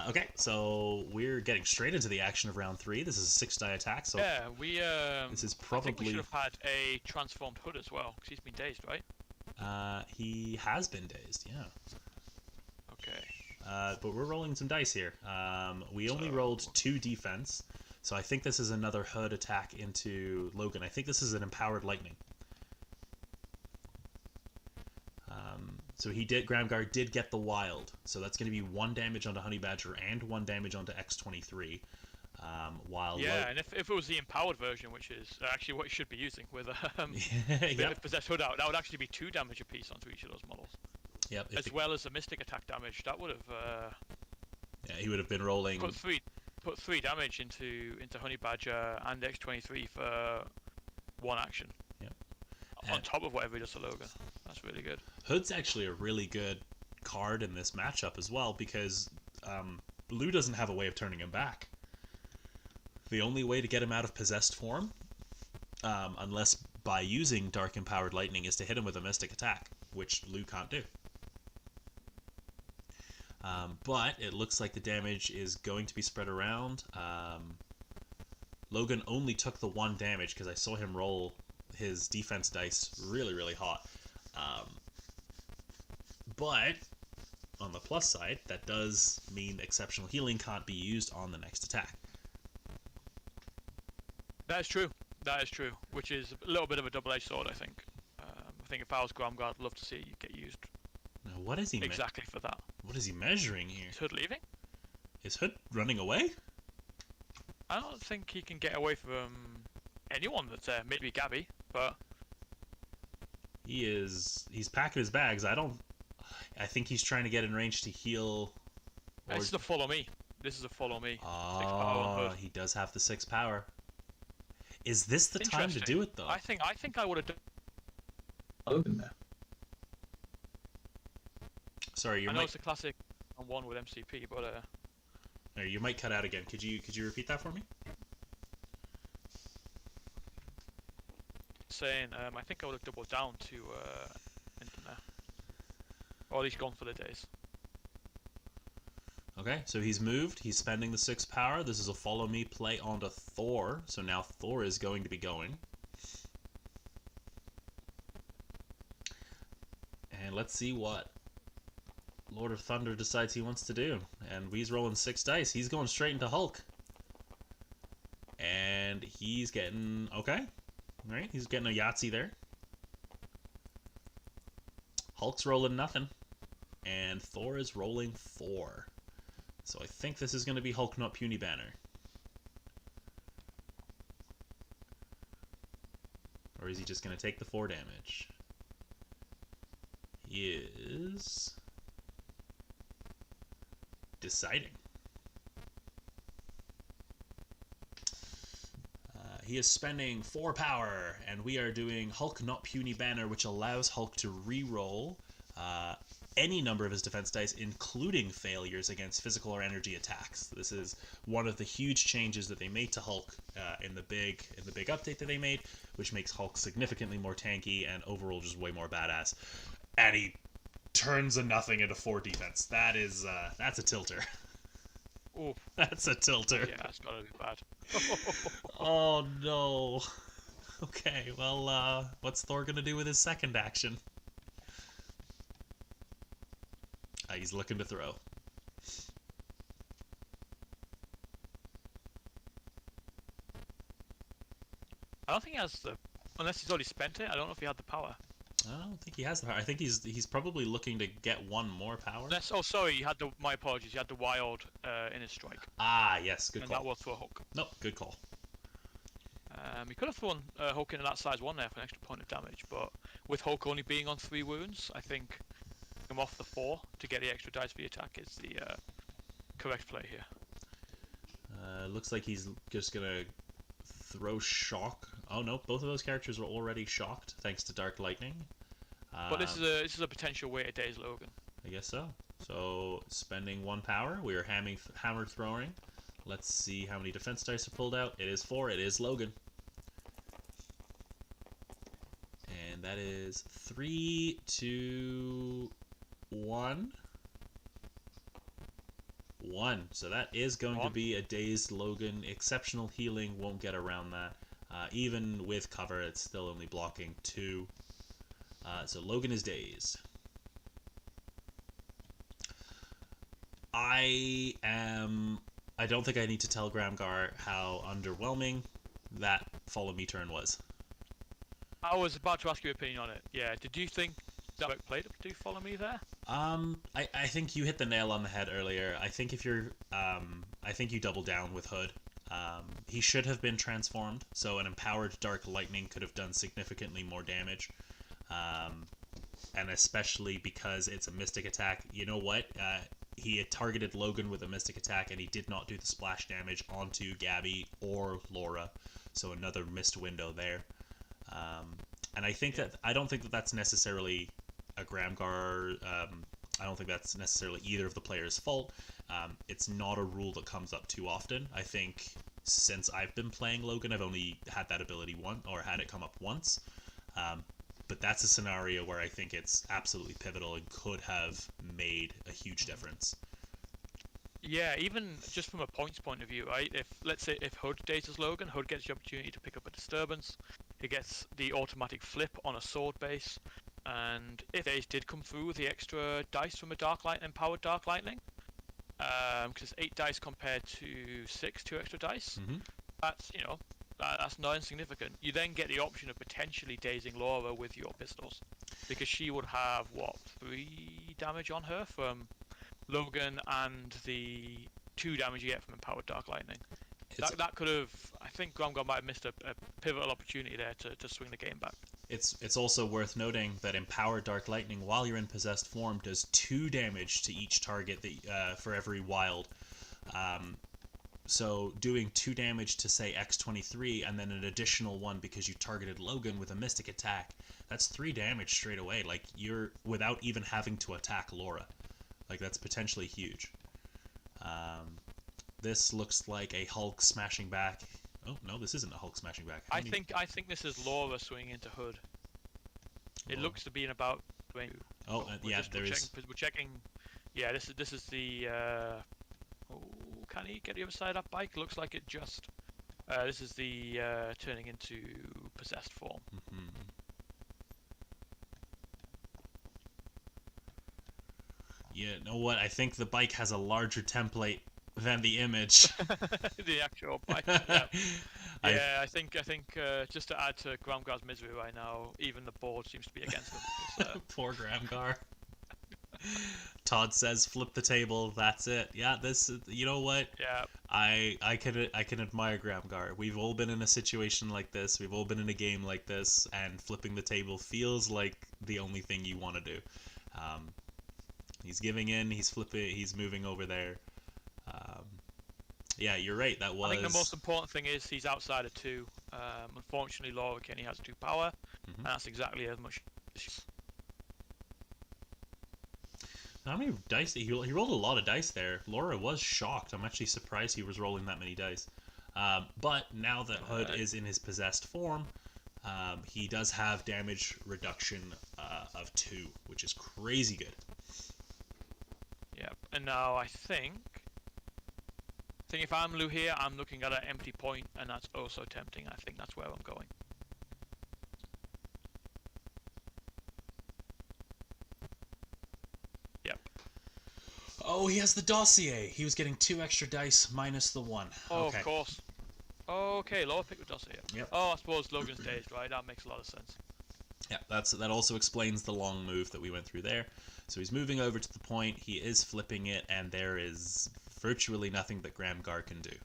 Okay, so we're getting straight into the action of round 3. This is a 6 die attack, so...
Yeah,
this is probably...
I think we should have had a transformed Hood as well, because he's been dazed, right?
He has been dazed, yeah.
Okay.
But we're rolling some dice here. We only rolled 2 defense, so I think this is another Hood attack into Logan. I think this is an Empowered Lightning. So Gramgar did get the Wild, so that's going to be 1 damage onto Honey Badger and 1 damage onto X-23.
And if it was the Empowered version, which is actually what you should be using with
yep.
Possessed Hood out, that would actually be 2 damage apiece onto each of those models.
Yep.
as well as the mystic attack damage. That would have
Yeah, he would have been rolling.
put three damage into Honey Badger and X-23 for one action.
Yep.
On top of whatever he does to Logan. That's really good.
Hood's actually a really good card in this matchup as well, because Blue doesn't have a way of turning him back. The only way to get him out of possessed form, unless by using Dark Empowered Lightning, is to hit him with a Mystic Attack, which Blue can't do. But it looks like the damage is going to be spread around. Logan only took the 1 damage because I saw him roll his defense dice really, really hot. But on the plus side, that does mean exceptional healing can't be used on the next attack.
That is true. That is true. Which is a little bit of a double-edged sword, I think. I think if I was Gramgar, I'd love to see it get used.
Now, what is he
exactly for that?
What is he measuring here?
Is Hood leaving?
Is Hood running away?
I don't think he can get away from anyone that's there. Maybe Gabby, but
he's packing his bags. I think he's trying to get in range to heal.
This is a follow me. This is a follow me.
Oh, he does have the 6 power. Is this the time to do it though?
I think I would have done.
Logan there.
Sorry,
I know it's a classic on 1 with MCP, but
you might cut out again. Could you repeat that for me?
Saying I think I would have doubled down to Internet. Or at least gone for the days.
Okay, so he's moved. He's spending the 6 power. This is a follow me play onto Thor. So now Thor is going to be going. And let's see what Lord of Thunder decides he wants to do. And he's rolling 6 dice. He's going straight into Hulk. And he's getting... okay. Right, he's getting a Yahtzee there. Hulk's rolling nothing. And Thor is rolling 4. So I think this is going to be Hulk, not Puny Banner. Or is he just going to take the 4 damage? He is... deciding. He is spending 4 power, and we are doing Hulk, not Puny Banner, which allows Hulk to re-roll any number of his defense dice, including failures against physical or energy attacks. This is one of the huge changes that they made to Hulk in the big update that they made, which makes Hulk significantly more tanky and overall just way more badass. And he turns a nothing into 4 defense. That's a tilter.
Ooh.
That's a tilter.
Yeah, it's gotta be bad.
Oh no. Okay, well, what's Thor gonna do with his second action? He's looking to throw.
I don't think he has the... unless he's already spent it, I don't know if he had the power.
I don't think he has the power. I think he's probably looking to get 1 more power.
Oh, sorry, you had the... my apologies, you had the wild in his strike.
Ah, yes, good
and
call.
And that was for Hulk.
Nope, good call.
He could have thrown Hulk into that size 1 there for an extra point of damage, but with Hulk only being on 3 wounds, I think him off the 4 to get the extra dice for the attack is the correct play here.
Looks like he's just gonna throw shock. Oh no, both of those characters were already shocked thanks to Dark Lightning.
But this is a potential way to daze Logan.
I guess so. So spending 1 power, we are hammer throwing. Let's see how many defense dice are pulled out. It is 4. It is Logan. And that is 3, 2, 1. 1. So that is going to be a dazed Logan. Exceptional healing won't get around that. Even with cover, it's still only blocking 2. So Logan is dazed. I don't think I need to tell Gramgar how underwhelming that follow me turn was.
I was about to ask your opinion on it. Yeah, did you think that played to do follow me there?
I think you hit the nail on the head earlier. I think if you're I think you double down with Hood. He should have been transformed, so an empowered Dark Lightning could have done significantly more damage. and especially because it's a mystic attack. You know what? He had targeted Logan with a mystic attack, and he did not do the splash damage onto Gabby or Laura, so another missed window there. And I don't think that that's necessarily a Gramgar. I don't think that's necessarily either of the players' fault. It's not a rule that comes up too often. I think since I've been playing Logan, I've only had that ability had it come up once. But that's a scenario where I think it's absolutely pivotal and could have made a huge difference.
Yeah, even just from a points point of view, right? Let's say if Hood dates Logan, Hood gets the opportunity to pick up a disturbance. He gets the automatic flip on a sword base, and if Ace did come through with the extra dice from a empowered Dark Lightning, because it's 8 dice compared to 6, 2 extra dice. That's that's not insignificant. You then get the option of potentially dazing Laura with your pistols, because she would have 3 damage on her from Logan and the 2 damage you get from empowered Dark Lightning. That could have, I think Gramgar might have missed a pivotal opportunity there to swing the game back.
It's also worth noting that empowered Dark Lightning, while you're in possessed form, does 2 damage to each target for every wild. So doing 2 damage to, say, X23, and then an additional 1 because you targeted Logan with a mystic attack, that's 3 damage straight away. Like, you're without even having to attack Laura. Like, that's potentially huge. This looks like a Hulk smashing back. Oh no, this isn't a Hulk smashing back.
I think this is Laura swinging into Hood. It looks to be in about.
Oh, yeah, there is.
We're checking. Yeah, this is the. Can he get the other side of that bike? Looks like it just. This is the turning into possessed form.
Yeah, you know what? I think the bike has a larger template than the image.
The actual bike. Yeah, I think just to add to Gramgar's misery right now, even the board seems to be against him. Because,
Poor Gramgar. Todd says, "Flip the table." That's it. Yeah, this. You know what?
Yeah.
I can admire Gramgar. We've all been in a situation like this. We've all been in a game like this, and flipping the table feels like the only thing you want to do. He's giving in. He's flipping. He's moving over there. Yeah, you're right. That was.
I think the most important thing is he's outside of 2. Unfortunately, Laura Kenny has 2 power, and that's exactly as much.
How many dice? He rolled a lot of dice there. Laura was shocked. I'm actually surprised he was rolling that many dice. But now that Hood is in his possessed form, he does have damage reduction of 2, which is crazy good.
Yep. And now I think if I'm Lou here, I'm looking at an empty point, and that's also tempting. I think that's where I'm going. Yep.
Oh, he has the dossier. He was getting 2 extra dice minus the 1.
Oh,
okay.
Of course. Okay, Laura picked the dossier.
Yep.
Oh, I suppose Logan's dazed, right? That makes a lot of sense.
Yeah, that also explains the long move that we went through there. So he's moving over to the point. He is flipping it, and there is virtually nothing that Gramgar can do.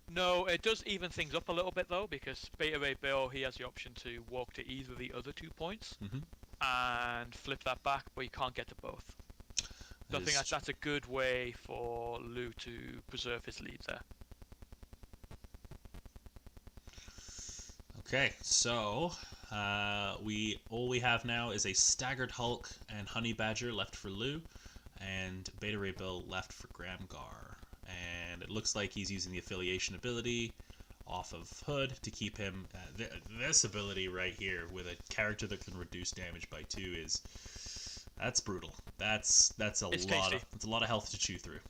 No, it does even things up a little bit though, because Beta Ray Bill, he has the option to walk to either of the other 2 points and flip that back, but you can't get to both. So I think that's a good way for Lou to preserve his lead there.
Okay, so all we have now is a Staggered Hulk and Honey Badger left for Lou, and Beta Ray Bill left for Gramgar. And it looks like he's using the affiliation ability off of Hood to keep him. This ability right here with a character that can reduce damage by 2 that's brutal. That's a lot of health to chew through.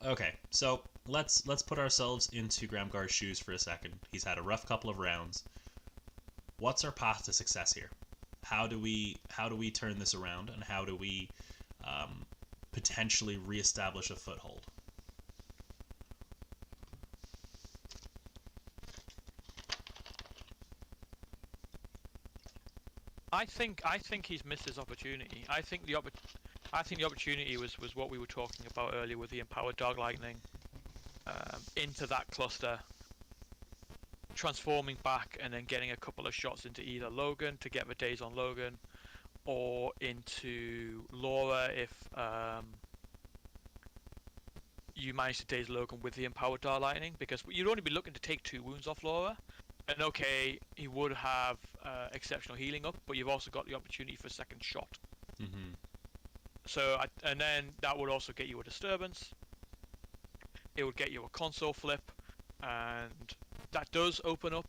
Okay, so let's put ourselves into Gramgar's shoes for a second. He's had a rough couple of rounds. What's our path to success here? How do we turn this around, and how do we potentially reestablish a foothold?
I think he's missed his opportunity. I think the opportunity was what we were talking about earlier with the empowered Dark Lightning into that cluster. transforming back and then getting a couple of shots into either Logan to get the daze on Logan, or into Laura if you manage to daze Logan with the empowered Dar Lightning, because you'd only be looking to take 2 wounds off Laura. And okay, he would have exceptional healing up, but you've also got the opportunity for a second shot.
Mm-hmm.
So, and then that would also get you a disturbance. It would get you a console flip, and that does open up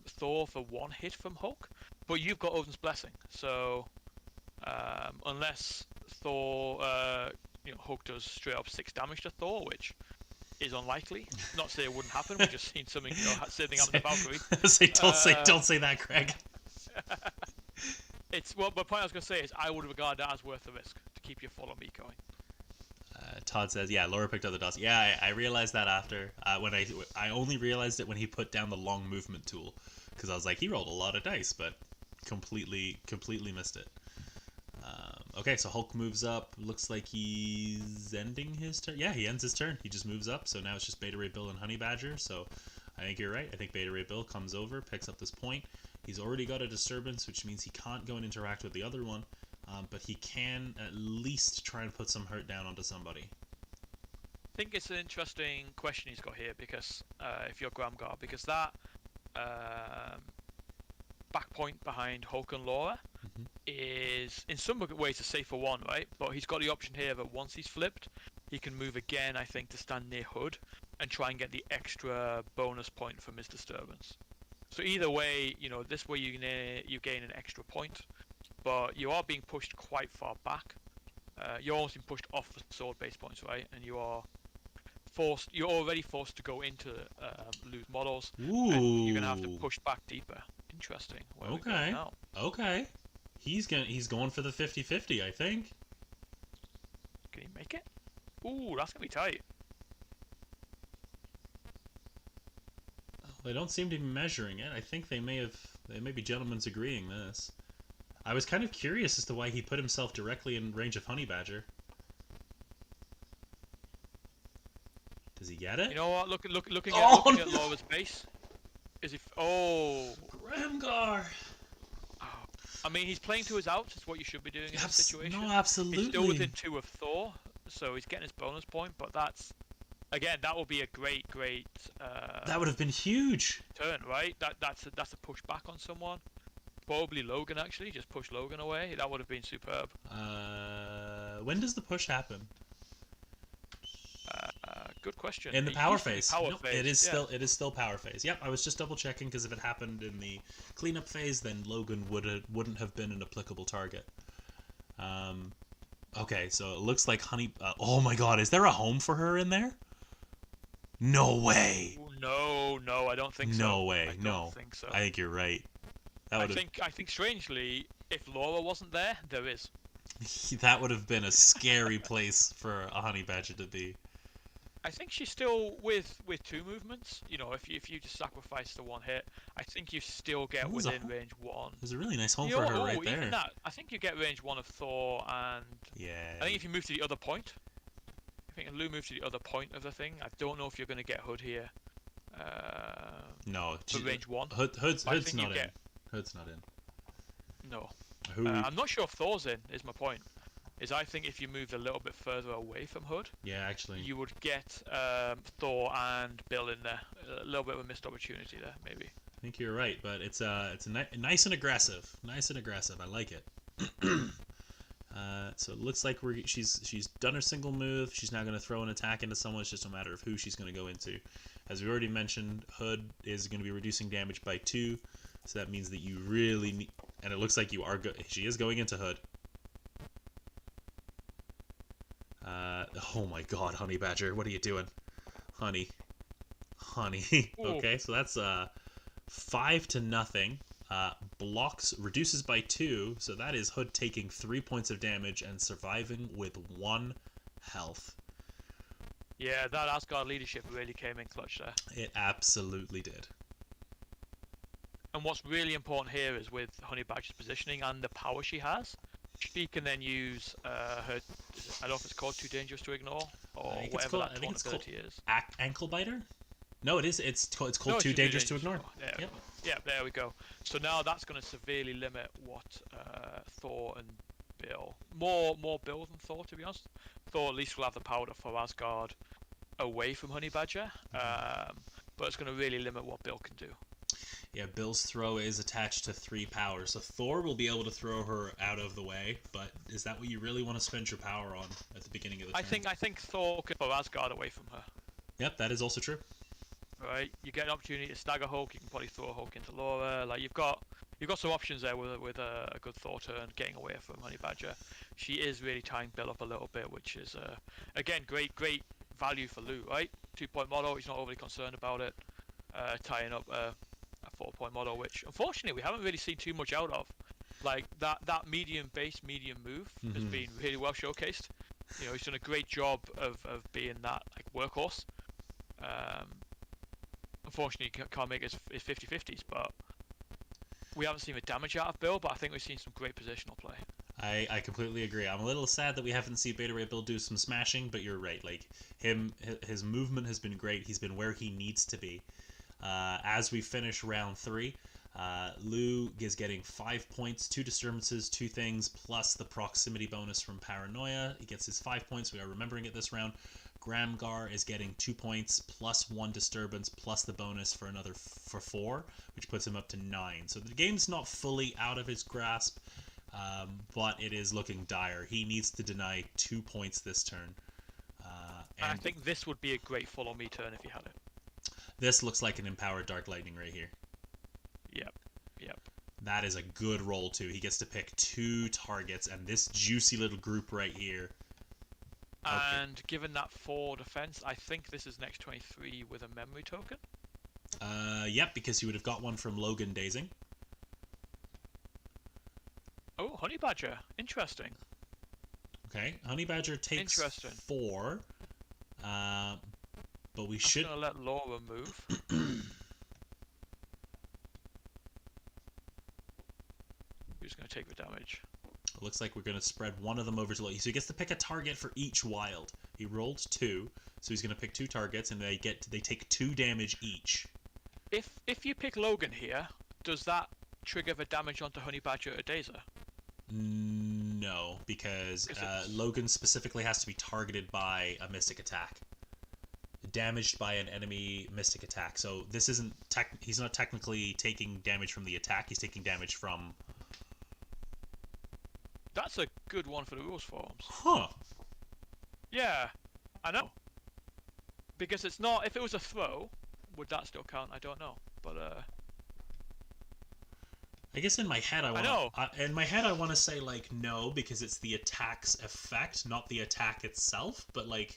Thor for 1 hit from Hulk. But you've got Odin's Blessing, so unless Thor, Hulk does straight up 6 damage to Thor, which is unlikely. Not to say it wouldn't happen. We've just seen something, sitting up in the Valkyrie.
Don't say that, Craig.
The point I was going to say is I would regard that as worth the risk to keep your follow me going.
Todd says, yeah, Laura picked up the dots. Yeah, I realized that after. When I only realized it when he put down the long movement tool, because I was like, he rolled a lot of dice, but completely missed it. Okay, so Hulk moves up. Looks like he's ending his turn. Yeah, he ends his turn. He just moves up, so now it's just Beta Ray Bill and Honey Badger. So I think you're right. I think Beta Ray Bill comes over, picks up this point. He's already got a disturbance, which means he can't go and interact with the other one, but he can at least try and put some hurt down onto somebody.
I think it's an interesting question he's got here, because if you're Gramgar, because that back point behind Hulk and Laura is in some ways a safer one, right? But he's got the option here that once he's flipped, he can move again, I think, to stand near Hood and try and get the extra bonus point from his disturbance. So either way, this way you gain an extra point, but you are being pushed quite far back. You're almost being pushed off the sword base points, right? And you're already forced to go into loot models.
Ooh.
And you're gonna have to push back deeper. Interesting.
Okay. Okay. He's going for the 50-50, I think.
Can he make it? Ooh, that's gonna be tight.
They don't seem to be measuring it. I think they may be gentlemen's agreeing this. I was kind of curious as to why he put himself directly in range of Honey Badger. Does he get it?
You know what? Looking at Laura's base. Is he?
Gramgar.
I mean, he's playing to his outs. Is what you should be doing in this situation.
No, absolutely.
He's still within 2 of Thor, so he's getting his bonus point. But that's, again, that would be a great.
That would have been huge.
Turn, right? That's a push back on someone. Probably Logan, actually. Just push Logan away. That would have been superb.
When does the push happen?
Good question.
In the power phase.
It
is still power phase. Yep, I was just double checking because if it happened in the cleanup phase, then Logan wouldn't have been an applicable target. Okay, so it looks like Honey. Oh my God, is there a home for her in there? No way.
No, I don't think so.
No way.
I don't think so.
I think you're right.
I think strangely, if Laura wasn't there, there is.
That would have been a scary place for a Honey Badger to be.
I think she's still with 2 movements. If you just sacrifice the 1 hit, I think you still get within range 1.
There's a really nice home for her right there.
Even that, I think you get range 1 of Thor, and I think if you move to the other point, Lou moves to the other point of the thing. I don't know if you're going to get Hood here.
No,
for range 1.
Hood's not in. Hood's not in.
No. I'm not sure if Thor's in. Is my point. I think if you moved a little bit further away from Hood,
actually,
you would get Thor and Bill in there. A little bit of a missed opportunity there, maybe.
I think you're right, but it's nice and aggressive. Nice and aggressive. I like it. So it looks like she's done her single move. She's now going to throw an attack into someone. It's just a matter of who she's going to go into. As we already mentioned, Hood is going to be reducing damage by 2, so that means that you really need. And it looks like she is going into Hood. Oh my God, Honey Badger, what are you doing? Honey. Okay, so that's 5-0. Blocks, reduces by 2, so that is Hood taking 3 points of damage and surviving with 1 health.
Yeah, that Asgard leadership really came in clutch there.
It absolutely did.
And what's really important here is with Honey Badger's positioning and the power she has, she can then use her, I don't know if it's called Too Dangerous to Ignore, or whatever that taunt ability is.
Ankle Biter? No, it is. It's called
No,
too
it's
dangerous to ignore.
Yeah.
Yep.
Yeah, there we go. So now that's going to severely limit what Thor and Bill, more Bill than Thor, to be honest. Thor at least will have the power to throw Asgard away from Honey Badger, but it's going to really limit what Bill can do.
Yeah, Bill's throw is attached to 3 powers, so Thor will be able to throw her out of the way. But is that what you really want to spend your power on at the beginning of the turn?
I think Thor could throw Asgard away from her.
Yep, that is also true.
Right, you get an opportunity to stagger Hulk. You can probably throw Hulk into Laura. Like you've got some options there with a good Thor turn, getting away from Honey Badger. She is really tying Bill up a little bit, which is again great value for Lou. Right, 2-point model. He's not overly concerned about it. Tying up a 4-point model, which unfortunately we haven't really seen too much out of. Like that medium move has been really well showcased. You know, he's done a great job of being that like workhorse. Unfortunately, can't make his 50-50s, but we haven't seen the damage out of Bill, but I think we've seen some great positional play.
I completely agree. I'm a little sad that we haven't seen Beta Ray Bill do some smashing, but you're right. Like his movement has been great. He's been where he needs to be. As we finish round 3, Lou is getting 5 points, 2 disturbances, 2 things, plus the proximity bonus from Paranoia. He gets his 5 points. We are remembering it this round. Gramgar is getting 2 points, plus 1 disturbance, plus the bonus for another for 4, which puts him up to 9. So the game's not fully out of his grasp, but it is looking dire. He needs to deny 2 points this turn.
And I think this would be a great follow me turn if he had it.
This looks like an empowered Dark Lightning right here.
Yep.
That is a good roll too. He gets to pick 2 targets, and this juicy little group right here.
And given that 4 defense, I think this is next 23 with a memory token.
Yep, because you would have got one from Logan dazing.
Oh, Honey Badger. Interesting.
Okay, Honey Badger takes 4. But we should.
I'm gonna let Laura move. Who's gonna take the damage?
It looks like we're gonna spread one of them over to Logan. So he gets to pick a target for each wild. He rolled 2, so he's gonna pick 2 targets, and they take 2 damage each.
If you pick Logan here, does that trigger the damage onto Honey Badger or Dazer?
No, because Logan specifically has to be targeted by a mystic attack. Damaged by an enemy mystic attack. So this isn't he's not technically taking damage from the attack, he's taking damage from...
That's a good one for the rules forums.
Huh.
Yeah, I know. Because it's not... If it was a throw, would that still count? I don't know. But,
I guess in my head I want to say, like, no, because it's the attack's effect, not the attack itself, but, like...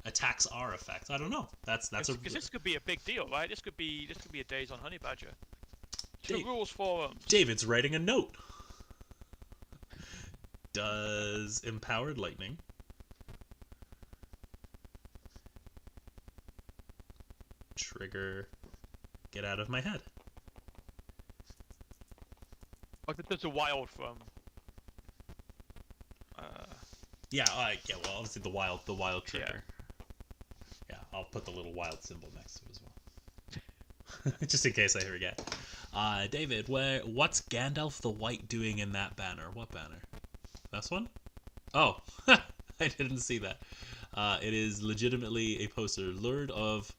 Attacks are effect. I don't know. That's
because this could be a big deal, right? This could be a days on Honey Badger. The rules forums.
David's writing a note. Does empowered lightning trigger get out of my head?
Like there's a wild from.
Yeah. Well, obviously the wild trigger. Yeah. I'll put the little wild symbol next to it as well. Just in case I forget. David, what's Gandalf the White doing in that banner? What banner? This one? Oh, I didn't see that. It is legitimately a poster. Lord of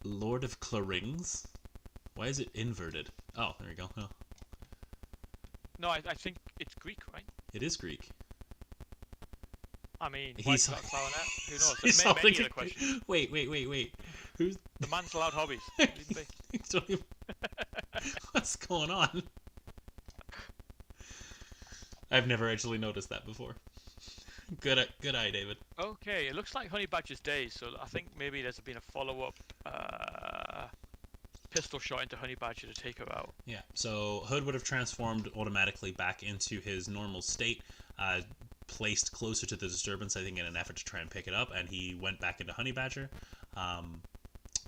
Clarings? Why is it inverted? Oh, there you go. Oh.
No, I think it's Greek, right?
It is Greek.
I mean, he's who knows?
He's
many other questions.
Wait. Who's
the man's allowed hobbies?
What's going on? I've never actually noticed that before. Good eye, David.
Okay, it looks like Honey Badger's days, so I think maybe there's been a follow-up pistol shot into Honey Badger to take her out.
Yeah, so Hood would have transformed automatically back into his normal state, placed closer to the disturbance, I think, in an effort to try and pick it up, and he went back into Honey Badger.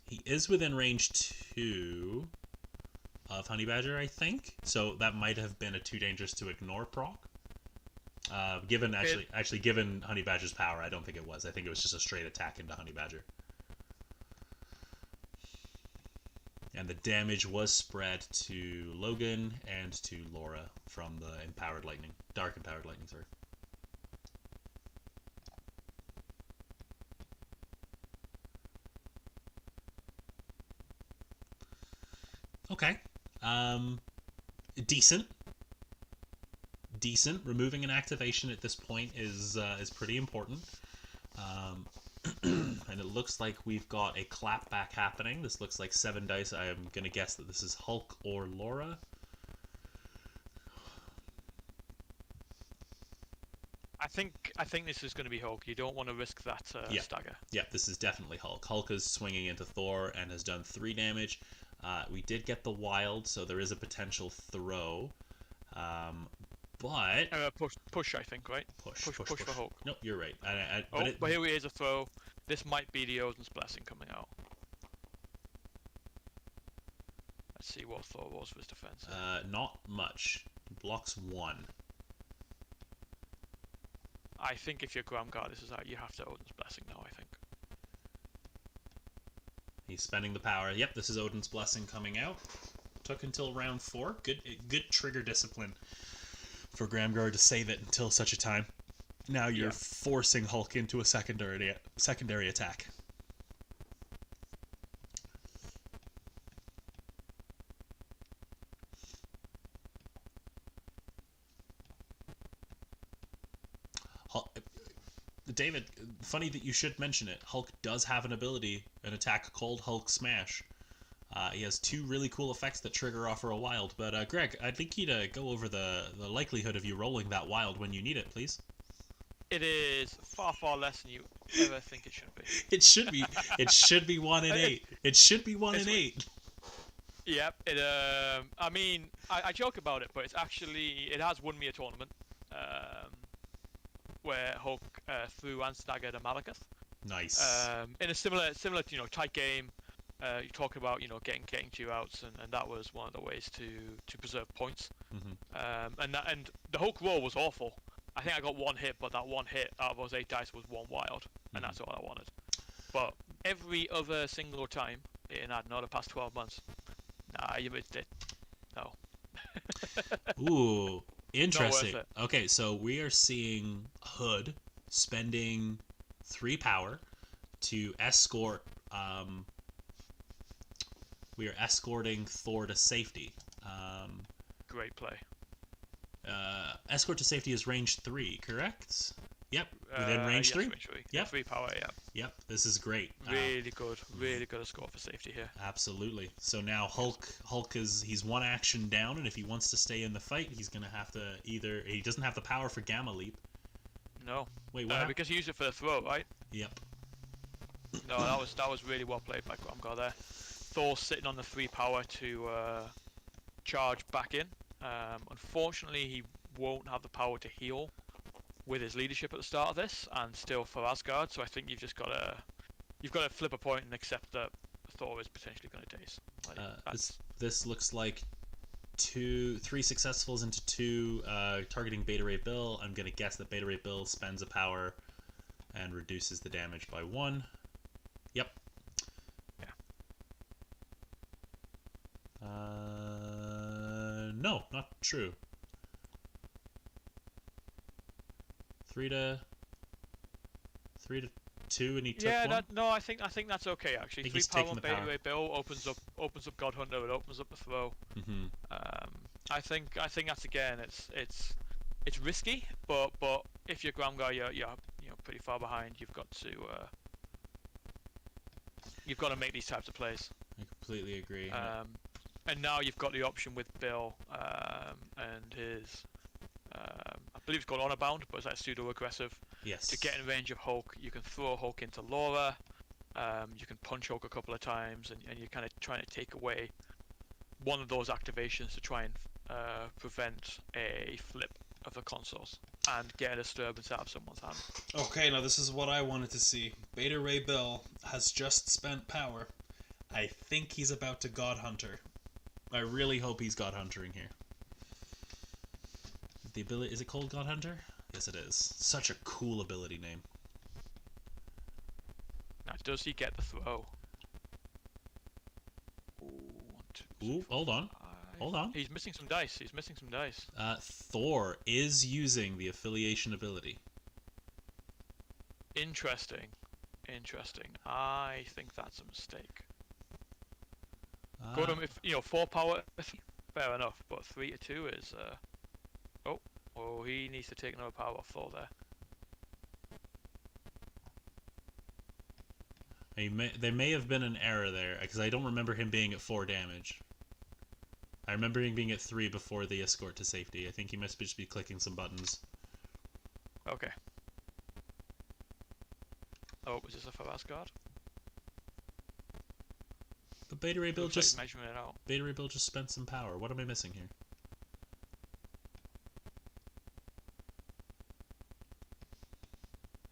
He is within range 2 of Honey Badger, I think, so that might have been a too dangerous to ignore proc. Given Honey Badger's power, I don't think it was. I think it was just a straight attack into Honey Badger. And the damage was spread to Logan and to Laura from the Dark Empowered Lightning, sorry. Okay. Decent. Removing an activation at this point is pretty important. And it looks like we've got a clapback happening. This looks like 7 dice. I am going to guess that this is Hulk or Laura.
I think this is going to be Hulk. You don't want to risk that stagger.
Yeah, this is definitely Hulk. Hulk is swinging into Thor and has done 3 damage. We did get the wild, so there is a potential throw. But
push, I think, right? Push for Hulk.
Nope, you're right.
But here is a throw. This might be the Odin's Blessing coming out. Let's see what Thor was for his defense.
Not much. Blocks 1.
I think if your Gramgar this is out, you have to Odin's Blessing now, I think.
He's spending the power. Yep, this is Odin's Blessing coming out. Took until round 4. Good trigger discipline for Gramgar to save it until such a time. Now you're forcing Hulk into a secondary attack. David, funny that you should mention it. Hulk does have an ability, an attack called Hulk Smash. He has 2 really cool effects that trigger off for a wild. But Greg, I'd like you to go over the likelihood of you rolling that wild when you need it, please.
It is far less than you ever think it should be.
It should be. It should be 1 in 8. It should be 1 in 8.
Yep. I mean, I joke about it, but it has won me a tournament. Where Hulk threw and staggered a Malekith.
Nice.
In a similar tight game. You're talking about getting two outs, and that was one of the ways to preserve points.
Mm-hmm.
And the Hulk roll was awful. I think I got 1 hit, but that 1 hit out of those 8 dice was 1 wild, and that's all I wanted. But every other single time in I don't know the past 12 months, you missed it. No.
Ooh. Interesting. Okay, so we are seeing Hood spending 3 power to escort. We are escorting Thor to safety.
Great play.
Escort to safety is range 3, correct? Yep. Within range 3.
Range 3.
Yep.
3 power. Yeah.
Yep. This is great.
Really good escort for safety here.
Absolutely. So now Hulk he's 1 action down, and if he wants to stay in the fight, he's gonna have to he doesn't have the power for Gamma Leap.
No.
Wait, what?
Because he used it for the throw, right?
Yep.
No, that was really well played by Gramgar there. Thor sitting on the 3 power to charge back in. Unfortunately, he won't have the power to heal with his leadership at the start of this, and still for Asgard. So I think you've got to flip a point and accept that Thor is potentially going to daze.
This looks like 3 successfuls into 2 targeting Beta Ray Bill. I'm going to guess that Beta Ray Bill spends a power and reduces the damage by 1. Yep.
Yeah.
No, not true. 3 to 2, and he took 1.
No, I think that's okay actually. 3 power on Beta Ray Bill opens up God Hunter. It opens up the throw.
Mm-hmm.
I think that's again. It's risky, but if you're Gramgar, you're pretty far behind. You've got to make these types of plays.
I completely agree.
And now you've got the option with Bill and his. I believe it's called Honor Bound, but it's like pseudo aggressive.
Yes.
To get in range of Hulk, you can throw Hulk into Laura. You can punch Hulk a couple of times, and you're kind of trying to take away one of those activations to try and prevent a flip of the consoles and get a disturbance out of someone's hand.
Okay, now this is what I wanted to see. Beta Ray Bill has just spent power. I think he's about to God Hunter.
I really hope he's God Huntering here. The ability, is it called God Hunter? Yes, it is. Such a cool ability name.
Now, does he get the throw? Ooh,
Ooh, hold on. Hold on.
He's missing some dice. He's missing some dice.
Thor is using the affiliation ability.
Interesting. Interesting. I think that's a mistake. Good, if 4 power, fair enough. But 3 to 2 is. Oh, he needs to take another power off Thor there.
There may have been an error there because I don't remember him being at 4 damage. I remember him being at 3 before the escort to safety. I think he must just be clicking some buttons.
Okay. Oh, was this a for Asgard?
But Beta Ray Bill
Looks like
just
measuring it out.
Beta Ray Bill just spent some power. What am I missing here?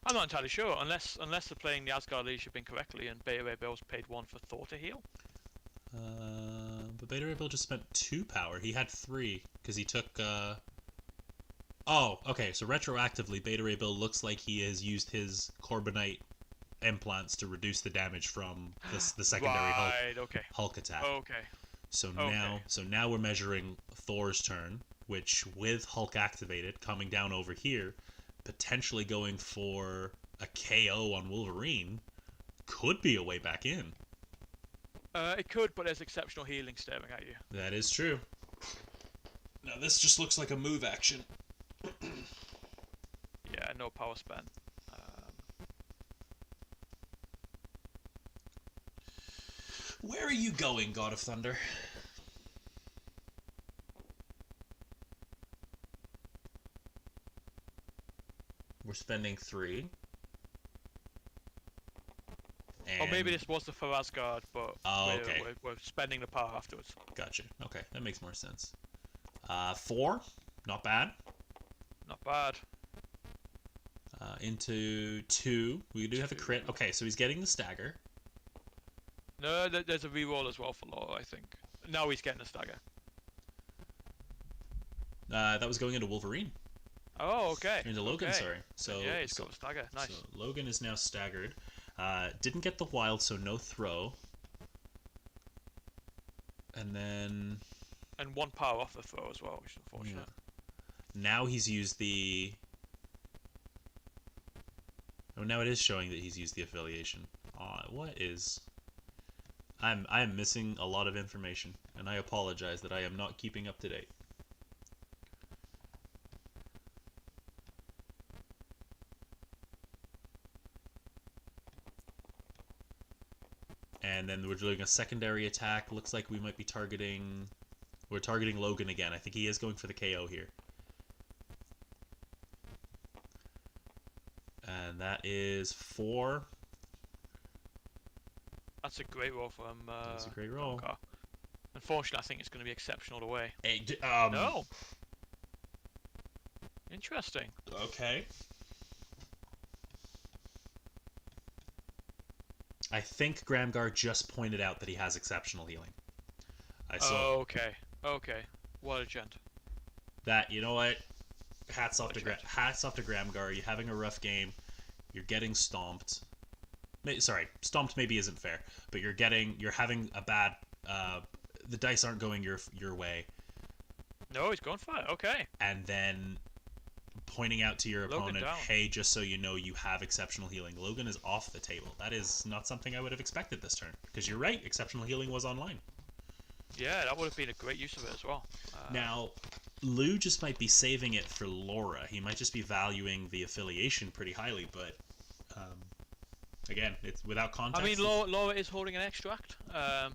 I'm not entirely sure, unless they're playing the Asgard leadership incorrectly and Beta Ray Bill's paid 1 for Thor to heal.
But Beta Ray Bill just spent 2 power. He had 3 because he took. Oh, okay. So retroactively, Beta Ray Bill looks like he has used his Corbinite implants to reduce the damage from the secondary Hulk attack.
Okay.
So now we're measuring Thor's turn, which with Hulk activated, coming down over here, potentially going for a KO on Wolverine, could be a way back in.
It could, but there's exceptional healing staring at you.
That is true.
Now this just looks like a move action.
Yeah, no power spent.
Where are you going, God of Thunder?
We're spending 3.
Or maybe this was the for Asgard, but
okay.
we're spending the power afterwards.
Gotcha. Okay, that makes more sense. 4, not bad.
Not bad.
Into 2, we do have a crit. Okay, so he's getting the stagger.
No, there's a reroll as well for Law, I think. Now he's getting a stagger.
That was going into Wolverine.
Oh, okay.
Into Logan,
okay.
sorry. So
yeah, he's got a stagger. Nice.
So Logan is now staggered. Didn't get the wild, so no throw. And then...
And 1 power off the throw as well, which is unfortunate.
Yeah. Now he's used the... Oh, now it is showing that he's used the affiliation. What is... I am missing a lot of information, and I apologize that I am not keeping up to date. And then we're doing a secondary attack. Looks like we might be targeting... We're targeting Logan again. I think he is going for the KO here. And that is 4.
That's a great roll from...
That's a great roll.
Gramgar. Unfortunately, I think it's going to be exceptional the way.
Hey,
No! Interesting.
Okay.
I think Gramgar just pointed out that he has exceptional healing. I saw
Okay. Okay. What a gent.
that. You know what? Hats off to Gramgar. You're having a rough game. You're getting stomped. Sorry, stomped maybe isn't fair, but you're having a bad. The dice aren't going your way,
No, he's going for it. Okay.
and then pointing out to your
Logan
opponent,
down.
hey, just so you know, you have exceptional healing. Logan is off the table. That is not something I would have expected this turn, because you're right, exceptional healing was online.
Yeah, that would have been a great use of it as well.
Now, Lou just might be saving it for Laura. He might just be valuing the affiliation pretty highly, but again, it's without context.
I mean, Laura is holding an extract,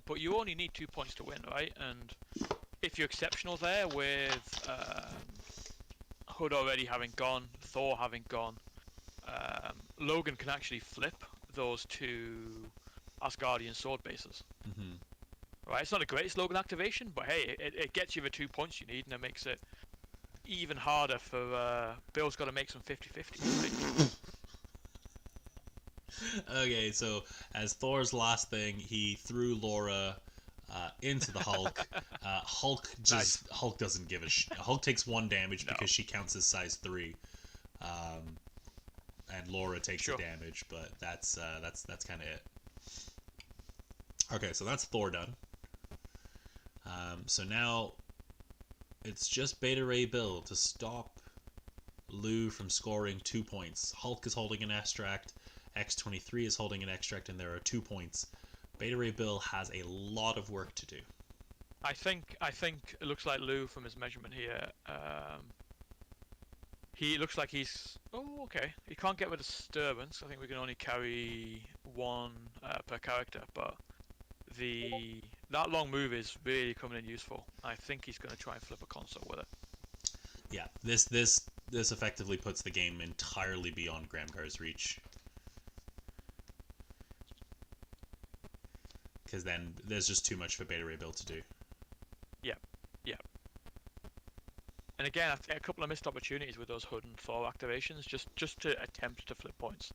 but you only need 2 points to win, right? And if you're exceptional there with Hood already having gone, Thor having gone, Logan can actually flip those 2 Asgardian sword bases.
Mm-hmm.
Right, it's not the greatest Logan activation, but hey, it gets you the 2 points you need, and it makes it even harder for Bill's got to make some 50-50. Right?
Okay, so as Thor's last thing, he threw Laura into the Hulk. Hulk doesn't give a shit. Hulk takes 1 damage because she counts as size 3, and Laura takes the damage. But that's kind of it. Okay, so that's Thor done. So now it's just Beta Ray Bill to stop Lou from scoring 2 points. Hulk is holding an extract, X-23 is holding an extract, and there are 2 points. Beta Ray Bill has a lot of work to do.
I think it looks like Lou from his measurement here. He looks like he's okay. He can't get with disturbance. I think we can only carry one per character, but that long move is really coming in useful. I think he's going to try and flip a console with it.
Yeah, this effectively puts the game entirely beyond Gramgar's reach. Because then there's just too much for Beta Ray Bill to do.
Yeah. And again, I think a couple of missed opportunities with those Hood and Thor activations, just to attempt to flip points.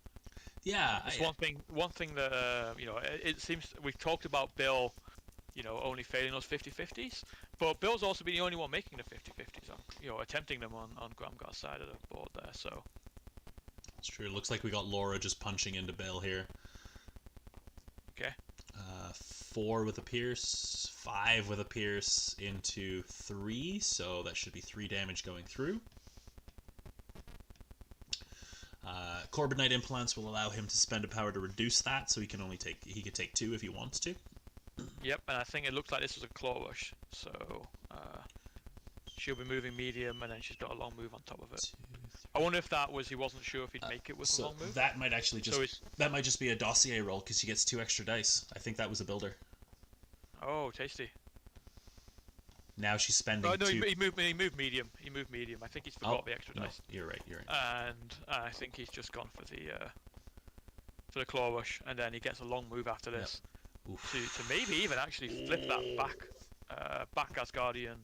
Yeah,
it's one thing that it seems we've talked about Bill, only failing those 50-50s, but Bill's also been the only one making the 50-50s, attempting them on Gramgar's side of the board there. So
it's true. It looks like we got Laura just punching into Bill here.
Okay.
4 with a pierce, 5 with a pierce into 3, so that should be 3 damage going through. Corbinite implants will allow him to spend a power to reduce that, so he could take 2 if he wants to.
Yep, and I think it looks like this was a claw rush, so she'll be moving medium, and then she's got a long move on top of it. I wonder if that was he wasn't sure if he'd make it with a long move.
That might actually that might just be a dossier roll because she gets 2 extra dice. I think that was a builder.
Oh, tasty.
Now she's spending.
Oh no,
2...
he moved medium. He moved medium. I think he's forgot the extra dice.
You're right.
And I think he's just gone for the claw rush, and then he gets a long move after this to maybe even actually flip that back Asgardian.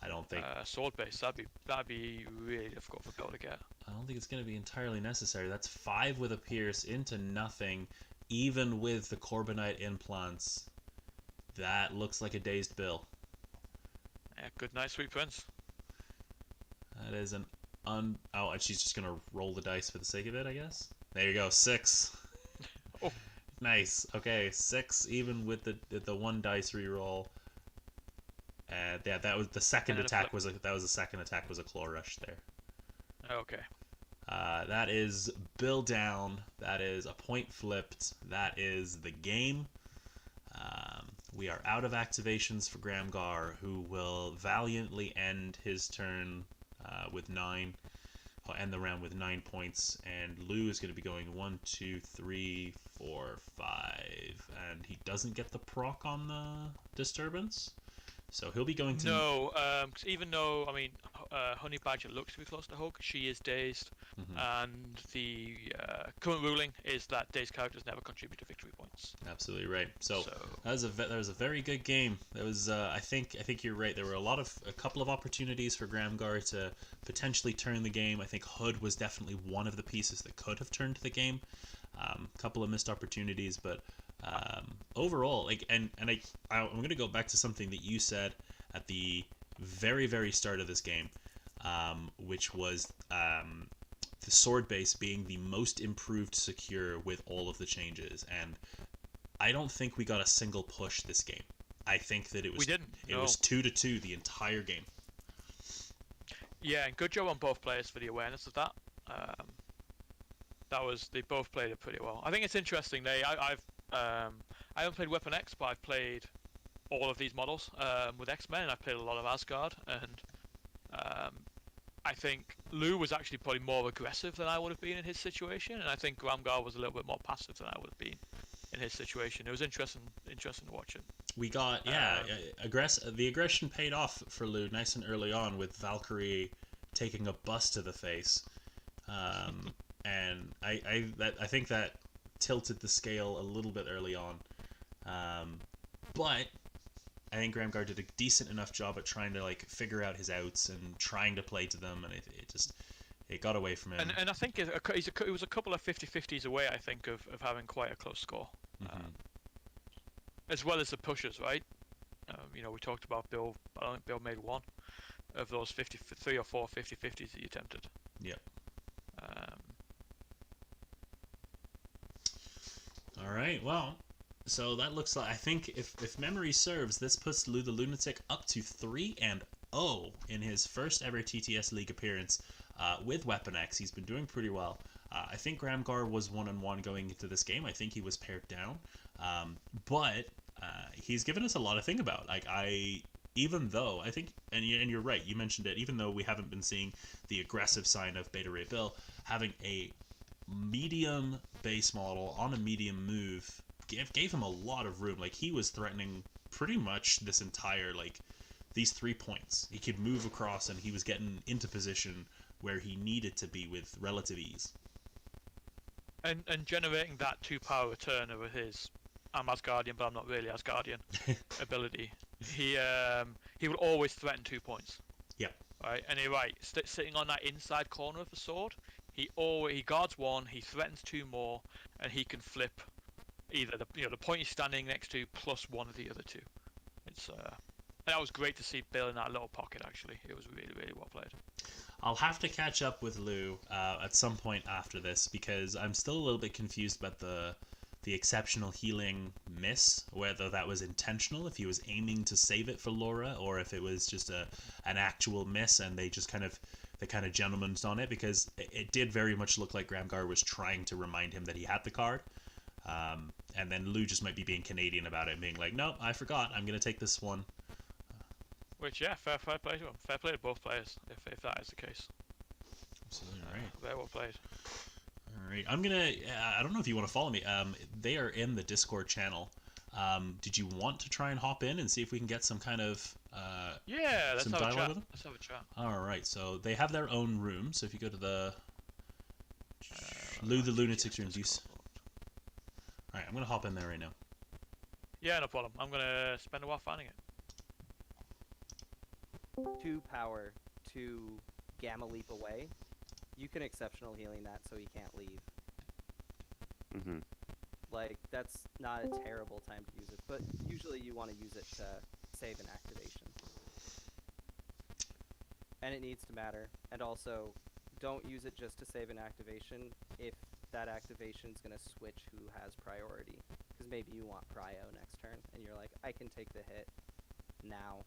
I don't think
sword base. That'd be really difficult for Bill to get.
I don't think it's going to be entirely necessary. That's 5 with a pierce into nothing, even with the Corbinite implants. That looks like a dazed Bill.
Yeah, good night, sweet prince.
That is an and she's just going to roll the dice for the sake of it, I guess. There you go, 6.
Oh.
Nice. Okay, 6 even with the 1 dice reroll. Yeah, that was the second attack. Was the second attack was a claw rush there.
Okay.
That is Bill down. That is a point flipped. That is the game. We are out of activations for Gramgar, who will valiantly end his turn with 9. He'll end the round with 9 points, and Lou is going to be going 1, 2, 3, 4, 5, and he doesn't get the proc on the disturbance. So he'll be going to...
No, cause even though, Honey Badger looks to be close to Hulk, she is dazed, and the current ruling is that dazed characters never contribute to victory points.
Absolutely right. So that was a very good game. That was I think you're right. There were a couple of opportunities for Gramgar to potentially turn the game. I think Hood was definitely one of the pieces that could have turned the game. A couple of missed opportunities, but overall, I'm going to go back to something that you said at the very, very start of this game, which was the sword base being the most improved secure with all of the changes, and I don't think we got a single push this game. I think that it was 2-2 the entire game.
Yeah, and good job on both players for the awareness of that. They both played it pretty well. I think it's interesting. I haven't played Weapon X, but I've played all of these models with X-Men, and I've played a lot of Asgard, and I think Lou was actually probably more aggressive than I would have been in his situation, and I think Gramgar was a little bit more passive than I would have been in his situation. It was interesting to watch it.
We got the aggression paid off for Lou nice and early on with Valkyrie taking a bus to the face, and I think that tilted the scale a little bit early on, but I think Gramgar did a decent enough job at trying to figure out his outs and trying to play to them, and it got away from him.
And I think it was a couple of 50-50s away, I think, of having quite a close score, as well as the pushes, right? We talked about Bill. I don't think Bill made one of those 3 or 4 50-50s that he attempted.
Yep. All right. Well, So that looks like, I think if memory serves, this puts Lou the Lunatic up to 3-0 in his first ever TTS League appearance with Weapon X. He's been doing pretty well. I think Gramgar was 1-1 going into this game. I think he was paired down, but he's given us a lot to think about. Like even though I think, and you're right, you mentioned it. Even though we haven't been seeing the aggressive side of Beta Ray Bill, having a medium base model on a medium move gave him a lot of room. Like he was threatening pretty much this entire these 3 points. He could move across and he was getting into position where he needed to be with relative ease.
And generating that 2-power return over his I'm Asgardian but I'm not really Asgardian ability. He will always threaten 2 points.
Yeah.
Right, and you're right. Sitting on that inside corner of the sword, he guards 1, he threatens 2 more, and he can flip either the point he's standing next to plus 1 of the other 2. It's that was great to see Bill in that little pocket. Actually, it was really really well played.
I'll have to catch up with Lou at some point after this because I'm still a little bit confused about the exceptional healing miss, whether that was intentional, if he was aiming to save it for Laura, or if it was just an actual miss and they just kind of gentleman's on it, because it did very much look like Gramgar was trying to remind him that he had the card. And then Lou just might be being Canadian about it and being like, no, I forgot, I'm going to take this one.
Which, yeah, fair play to him. Fair play to both players, if that is the case.
Absolutely right.
Very well played.
All right, I'm gonna. I don't know if you want to follow me. They are in the Discord channel. Did you want to try and hop in and see if we can get some kind of
yeah, let's
some
have a
dialogue
chat.
with them?
Let's have a chat.
All right, so they have their own room. So if you go to the Lou the Lunatic's room, all right, I'm gonna hop in there right now.
Yeah, no problem. I'm gonna spend a while finding it.
2 power to Gamma Leap away. You can exceptional healing that so he can't leave.
Mm-hmm.
Like, that's not a terrible time to use it, but usually you want to use it to save an activation. And it needs to matter. And also, don't use it just to save an activation if that activation is going to switch who has priority. Because maybe you want prio next turn, and you're like, I can take the hit now.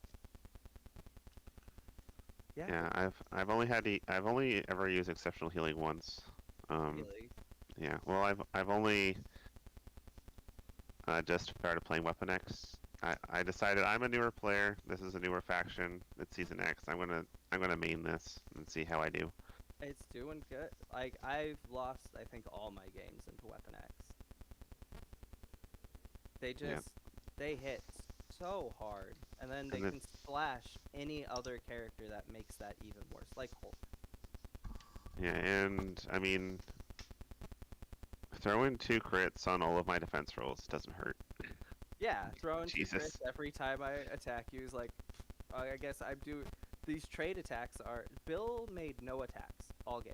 Yeah, I've only ever used exceptional healing once.
Really?
Yeah, well, I've only just started playing Weapon X. I decided I'm a newer player. This is a newer faction. It's Season X. I'm gonna main this and see how I do.
It's doing good. Like, I've lost, I think, all my games into Weapon X. They just, they hit so hard, and then they can splash any other character that makes that even worse, like Hulk.
Yeah, and I mean, throwing 2 crits on all of my defense rolls doesn't hurt.
Yeah, throwing 2
Jesus.
crits every time I attack you is like, I guess I'm doing. These trade attacks are. Bill made no attacks all game,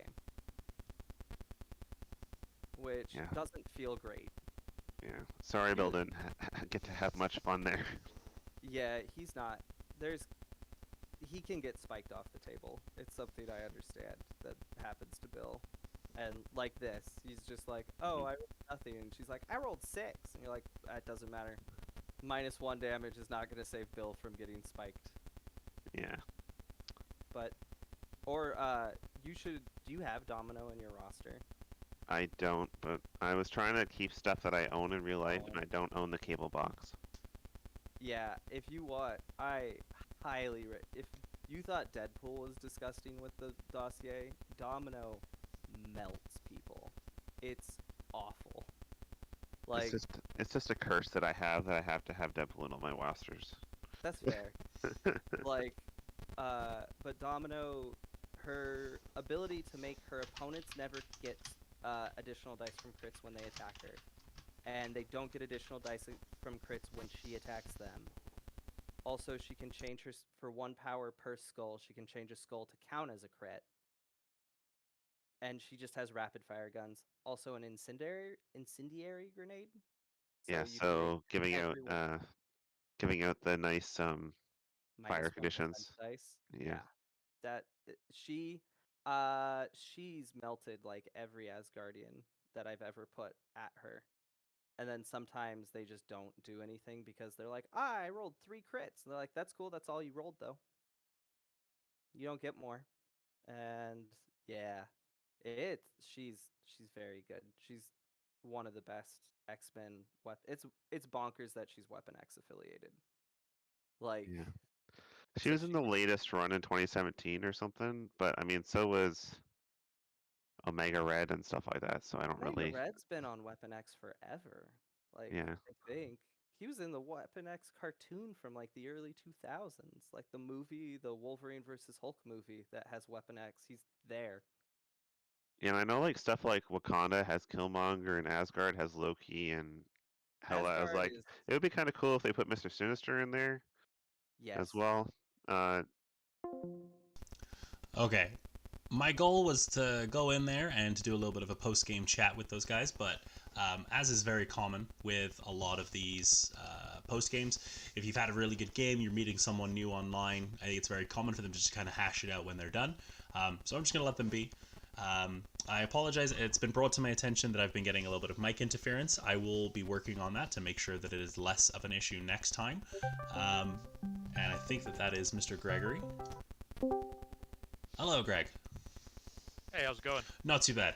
which doesn't feel great.
Yeah, sorry, Bill didn't get to have much fun there.
Yeah, he's not. He can get spiked off the table. It's something I understand that happens to Bill. And like this, he's just like, oh, I rolled nothing. And she's like, I rolled 6. And you're like, that doesn't matter. -1 damage is not going to save Bill from getting spiked.
Yeah.
But, or, do you have Domino in your roster?
I don't, but I was trying to keep stuff that I own in real life, and I don't own the cable box.
Yeah, if you want, I highly if you thought DeadPool was disgusting with the dossier, Domino melts people. It's awful. Like,
it's just a curse that I have to have DeadPool in all my rosters.
That's fair. Like, but Domino, her ability to make her opponents never get additional dice from crits when they attack her. And they don't get additional dice from crits when she attacks them. Also, she can change her, for 1 power per skull, she can change a skull to count as a crit. And she just has rapid fire guns. Also an incendiary grenade.
So giving out the nice fire
-1
conditions.
dice.
Yeah.
That she's melted like every Asgardian that I've ever put at her. and then sometimes they just don't do anything because they're like, I rolled 3 crits. And they're like, that's cool. That's all you rolled though. You don't get more. And yeah, she's very good. She's one of the best X-Men it's bonkers that she's Weapon X affiliated. Like,
Yeah. She
so
was in the latest run in 2017 or something, but I mean, so was Omega Red and stuff like that. So I don't
Omega
really.
Red's been on Weapon X forever. Like,
Yeah.
I think he was in the Weapon X cartoon from like the early 2000s, like the movie, the Wolverine versus Hulk movie that has Weapon X. He's there.
Yeah, and I know like stuff like Wakanda has Killmonger and Asgard has Loki and Hela. I was
Asgard
like,
is
it would be kind of cool if they put Mr. Sinister in there as
yes.
well.
Okay. My goal was to go in there and to do a little bit of a post-game chat with those guys, but as is very common with a lot of these post-games, if you've had a really good game, you're meeting someone new online, I think it's very common for them to just kind of hash it out when they're done. So I'm just going to let them be. I apologize. It's been brought to my attention that I've been getting a little bit of mic interference. I will be working on that to make sure that it is less of an issue next time. And I think that is Mr. Gregory. Hello, Greg.
Hey, how's it going?
Not too bad.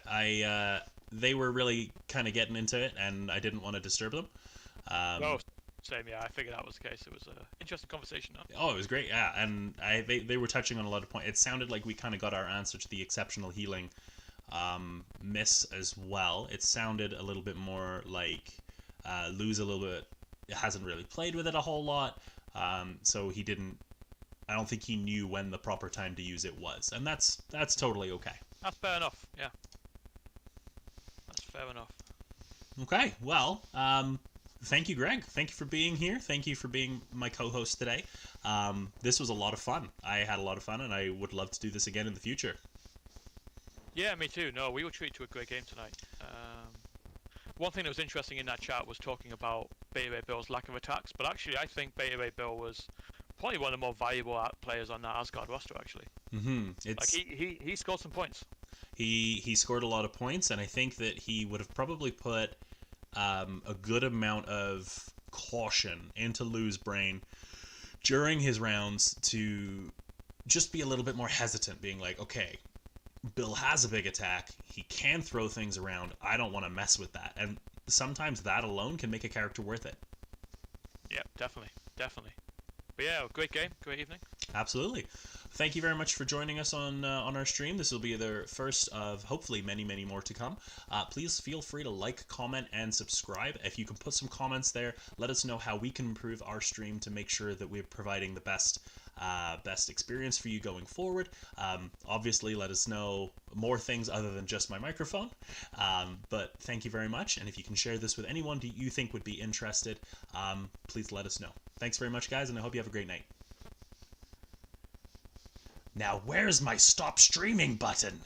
They were really kind of getting into it, and I didn't want to disturb them.
Same, yeah. I figured that was the case. It was an interesting conversation, though.
Oh, it was great, yeah. And they were touching on a lot of points. It sounded like we kind of got our answer to the exceptional healing miss as well. It sounded a little bit more like Lou's a little bit hasn't really played with it a whole lot, so he didn't. I don't think he knew when the proper time to use it was, and that's totally okay.
That's fair enough. Yeah, that's fair enough.
Okay, well, thank you, Greg. Thank you for being here. Thank you for being my co-host today. This was a lot of fun. I had a lot of fun, and I would love to do this again in the future.
Yeah, me too. No, we were treated to a great game tonight. One thing that was interesting in that chat was talking about Beta Ray Bill's lack of attacks, but actually I think Beta Ray Bill was probably one of the more valuable players on that Asgard roster, actually.
Mm-hmm.
Like, he scored some points.
He scored a lot of points, and I think that he would have probably put a good amount of caution into Lou's brain during his rounds to just be a little bit more hesitant, being like, okay, Bill has a big attack. He can throw things around. I don't want to mess with that. And sometimes that alone can make a character worth it.
Yeah, definitely. But yeah, great game, great evening.
Absolutely. Thank you very much for joining us on our stream. This will be the first of hopefully many, many more to come. Please feel free to like, comment, and subscribe. If you can put some comments there, let us know how we can improve our stream to make sure that we're providing the best experience for you going forward. Obviously, let us know more things other than just my microphone. But thank you very much. And if you can share this with anyone that you think would be interested, please let us know. Thanks very much, guys, and I hope you have a great night. Now, where's my stop streaming button?